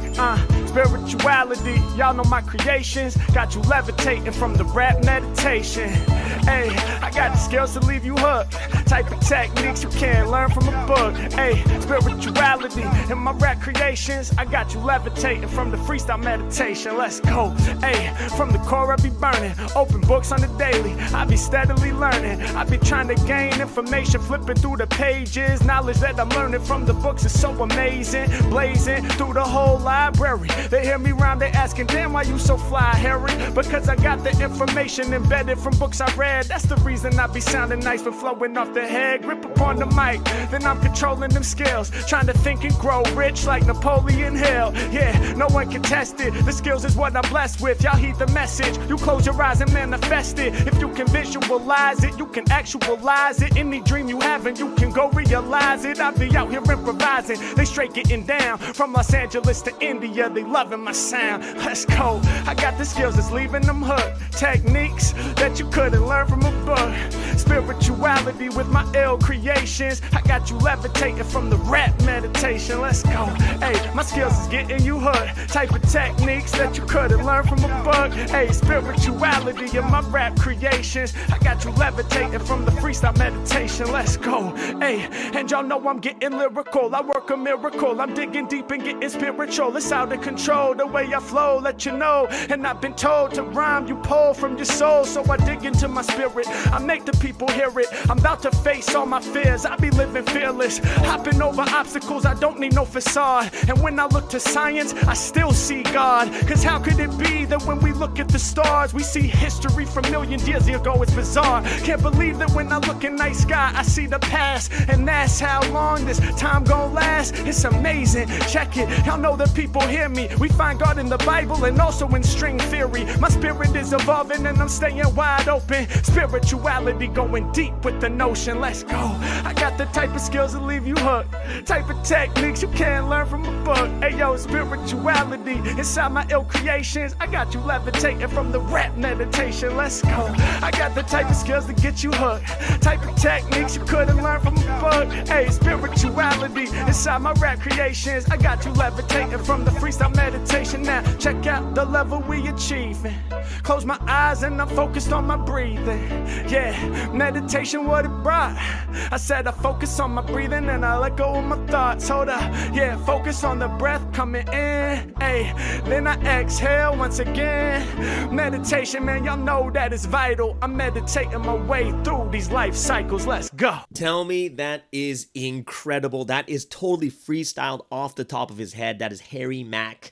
Spirituality, y'all know my creations. Got you levitating from the rap meditation. Hey, I got the skills to leave you hooked. Type of techniques you can't learn from a book. Hey, spirituality in my rap creations. I got you levitating from the freestyle meditation. Let's go. Hey, from the core I be burning. Open books on the daily. I be steadily learning. I be trying to gain information, flipping through the pages. Knowledge that I'm learning from the books is so amazing, blazing through the whole library. They hear me rhyme, they asking, damn, why you so fly, Harry? Because I got the information embedded from books I read. That's the reason I be sounding nice but flowing off the head. Grip upon the mic, then I'm controlling them skills, trying to think and grow rich like Napoleon Hill. Yeah, no one can test it. The skills is what I'm blessed with. Y'all heed the message. You close your eyes and manifest it. If you can visualize it, you can actualize it. Any dream you have and you can go realize it. I be out here improvising. They straight getting down. From Los Angeles to India, they loving my sound. Let's go. I got the skills that's leaving them hooked. Techniques that you couldn't learn from a book. Spirituality with my ill creations. I got you levitating from the rap meditation. Let's go. Hey, my skills is getting you hooked. Type of techniques that you couldn't learn from a book. Hey, spirituality in my rap creations. I got you levitating from the freestyle meditation. Let's go. Hey, and y'all know I'm getting lyrical. I work a miracle. I'm digging deep and getting spiritual. It's out of control. The way I flow, let you know. And I've been told to rhyme, you pull from your soul. So I dig into my spirit. I make the people hear it. I'm about to face all my fears. I be living fearless. Hopping over obstacles. I don't need no facade. And when I look to science, I still see God. Cause how could it be that when we look at the stars, we see history from million years ago? It's bizarre. Can't believe that when I look in night sky, I see the past. And that's how long this time gon' last. It's amazing. Check it. Y'all know that people hear me. We find God in the Bible and also in string theory. My spirit is evolving and I'm staying wide open. Spirituality going deep with the notion. Let's go. I got the type of skills that leave you hooked. Type of techniques you can't learn from a book. Hey yo, spirituality inside my ill creations. I got you levitating from the rap meditation. Let's go. I got the type of skills that get you hooked. Type of techniques you couldn't learn from a book. Hey, spirituality inside my rap creations. I got you levitating from the freestyle meditation. Now check out the level we achieving. Close my eyes and I'm focused on my breathing. Yeah, meditation what it brought. I said I focus on my breathing and I let go of my thoughts. Hold up, yeah, focus on the breath coming in. Hey, then I exhale once again. Meditation, man, y'all know that is vital. I'm meditating my way through these life cycles. Let's go. Tell me that is incredible. That is totally freestyled off the top of his head. That is Harry Mack.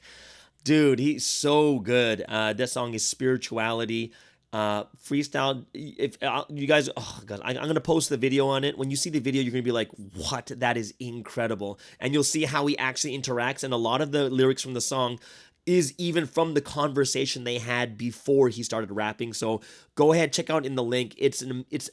Dude, he's so good. That song is Spirituality. Freestyle. If you guys, oh god, I'm gonna post the video on it. When you see the video, you're gonna be like, what? That is incredible. And you'll see how he actually interacts. And a lot of the lyrics from the song is even from the conversation they had before he started rapping. So go ahead, check out in the link. It's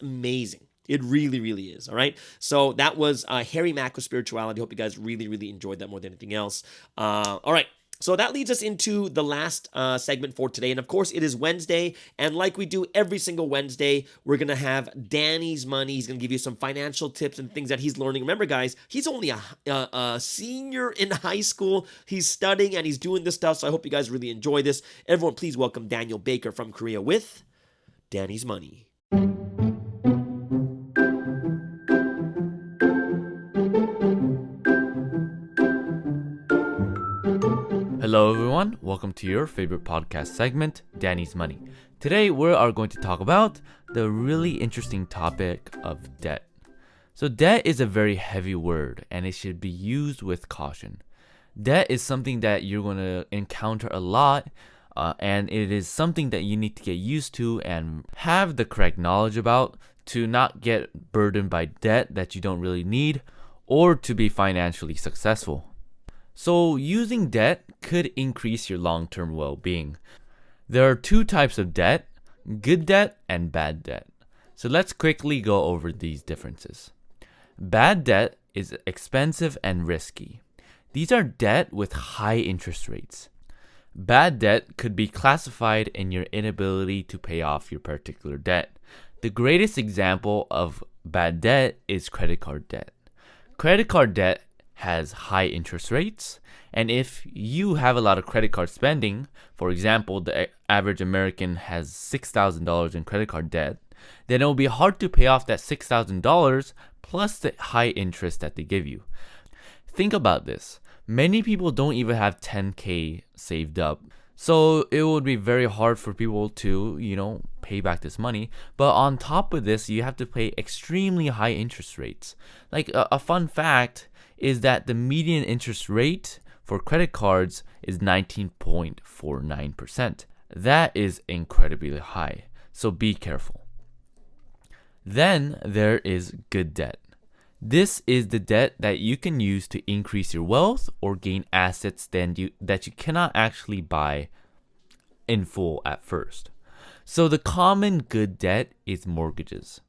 amazing. It really, really is. All right. So that was Harry Mack with Spirituality. Hope you guys really, really enjoyed that more than anything else. All right. So that leads us into the last segment for today. And of course, it is Wednesday. And like we do every single Wednesday, we're going to have Danny's Money. He's going to give you some financial tips and things that he's learning. Remember, guys, he's only a senior in high school. He's studying and he's doing this stuff. So I hope you guys really enjoy this. Everyone, please welcome Daniel Baker from Korea with Danny's Money. Hello everyone, welcome to your favorite podcast segment, Danny's Money. Today we are going to talk about the really interesting topic of debt. So debt is a very heavy word and it should be used with caution. Debt is something that you're going to encounter a lot and it is something that you need to get used to and have the correct knowledge about to not get burdened by debt that you don't really need or to be financially successful. So using debt could increase your long-term well-being. There are two types of debt, good debt and bad debt. So let's quickly go over these differences. Bad debt is expensive and risky. These are debt with high interest rates. Bad debt could be classified in your inability to pay off your particular debt. The greatest example of bad debt is credit card debt. Credit card debt has high interest rates, and if you have a lot of credit card spending, for example, the average American has $6,000 in credit card debt, then it will be hard to pay off that $6,000 plus the high interest that they give you. Think about this. Many people don't even have $10,000 saved up. So it would be very hard for people to, pay back this money. But on top of this, you have to pay extremely high interest rates. Like a fun fact is that the median interest rate for credit cards is 19.49%. That is incredibly high, so be careful. Then there is good debt. This is the debt that you can use to increase your wealth or gain assets that you cannot actually buy in full at first. So the common good debt is mortgages.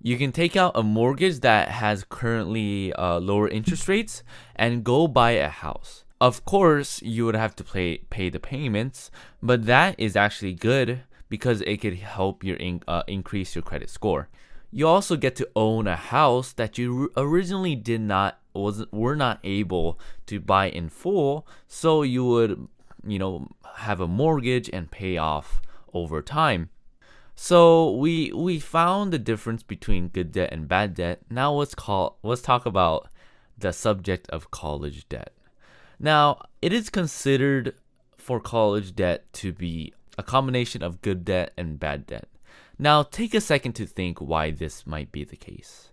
You can take out a mortgage that has currently lower interest rates and go buy a house. Of course, you would have to pay the payments, but that is actually good because it could help your increase your credit score. You also get to own a house that you originally were not able to buy in full, so you would, have a mortgage and pay off over time. So we found the difference between good debt and bad debt. Now let's talk about the subject of college debt. Now, it is considered for college debt to be a combination of good debt and bad debt. Now, take a second to think why this might be the case.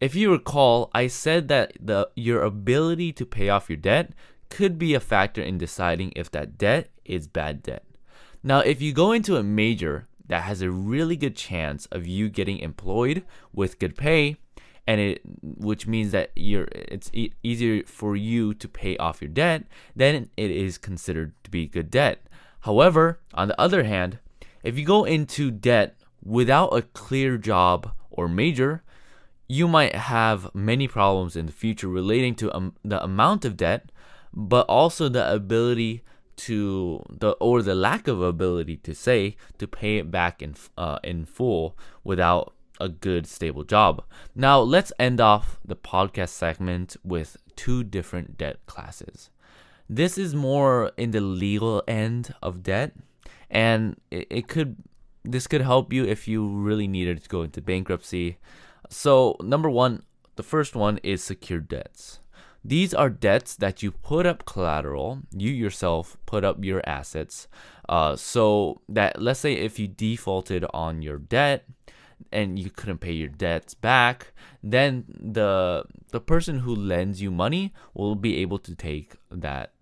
If you recall, I said that your ability to pay off your debt could be a factor in deciding if that debt is bad debt. Now, if you go into a major that has a really good chance of you getting employed with good pay, which means that it's easier for you to pay off your debt, then it is considered to be good debt. However, on the other hand, if you go into debt without a clear job or major, you might have many problems in the future relating to the amount of debt, but also the ability or the lack of ability to pay it back in full without a good stable job. Now let's end off the podcast segment with two different debt classes. This is more in the legal end of debt, and this could help you if you really needed to go into bankruptcy. So the first one is secured debts. These are debts that you put up collateral, you yourself put up your assets, so that, let's say if you defaulted on your debt and you couldn't pay your debts back, then the person who lends you money will be able to take that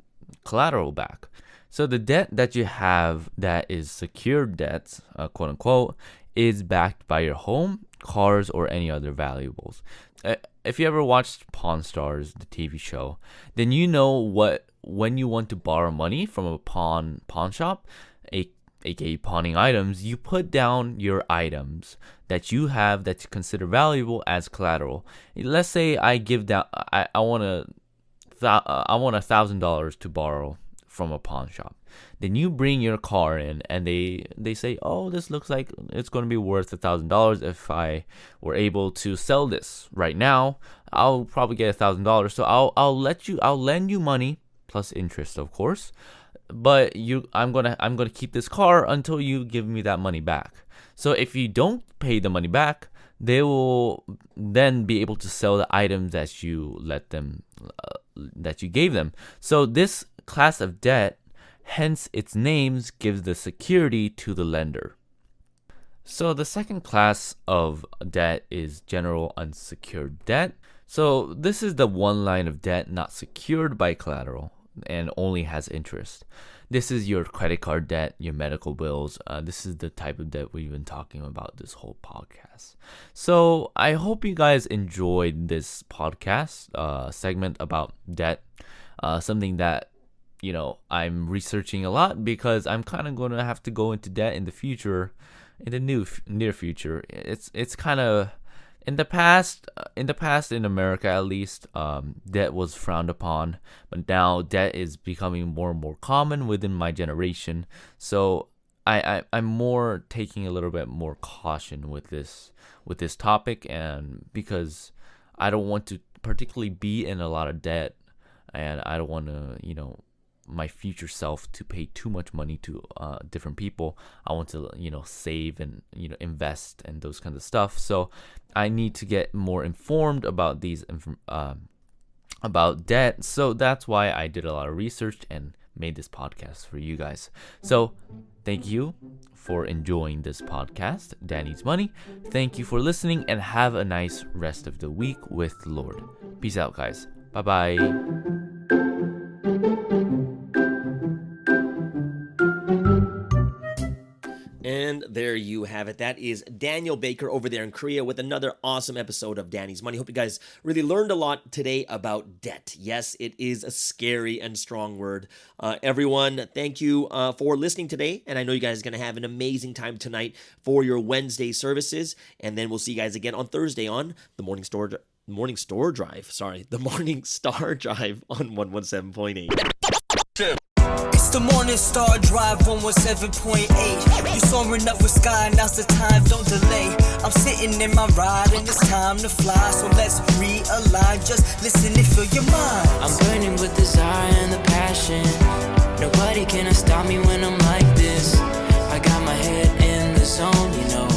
collateral back. So the debt that you have that is secured debts, quote unquote, is backed by your home, cars, or any other valuables. If you ever watched Pawn Stars, the TV show, then you know when you want to borrow money from a pawn shop, aka pawning items, you put down your items that you have that you consider valuable as collateral. Let's say I want $1,000 to borrow from a pawn shop. Then you bring your car in and they say, oh, this looks like it's going to be worth $1,000. If I were able to sell this right now, I'll probably get $1,000. So I'll lend you money plus interest, of course. But I'm gonna keep this car until you give me that money back. So if you don't pay the money back, they will then be able to sell the items that you that you gave them. So this class of debt, hence its names, gives the security to the lender. So the second class of debt is general unsecured debt. So this is the one line of debt not secured by collateral and only has interest. This is your credit card debt, your medical bills. This is the type of debt we've been talking about this whole podcast. So I hope you guys enjoyed this podcast segment about debt. Something that I'm researching a lot because I'm kind of going to have to go into debt in the future, in the near future. It's kind of in the past in America at least, debt was frowned upon, but now debt is becoming more and more common within my generation. So I'm more taking a little bit more caution with this topic, and because I don't want to particularly be in a lot of debt, and I don't want to my future self to pay too much money to different people. I want to save and invest and those kinds of stuff. So I need to get more informed about about debt. So that's why I did a lot of research and made this podcast for you guys. So thank you for enjoying this podcast, Danny's Money. Thank you for listening, and have a nice rest of the week with the Lord. Peace out, guys. Bye-bye. And there you have it. That is Daniel Baker over there in Korea with another awesome episode of Danny's Money. Hope you guys really learned a lot today about debt. Yes, it is a scary and strong word. Everyone, thank you for listening today. And I know you guys are going to have an amazing time tonight for your Wednesday services. And then we'll see you guys again on Thursday on the Morning Star Drive on 117.8. It's the Morning Star Drive 117.8. You soaring up with sky, now's the time, don't delay. I'm sitting in my ride and it's time to fly. So let's realign, just listen and fill your mind. I'm burning with desire and the passion. Nobody can stop me when I'm like this. I got my head in the zone, you know.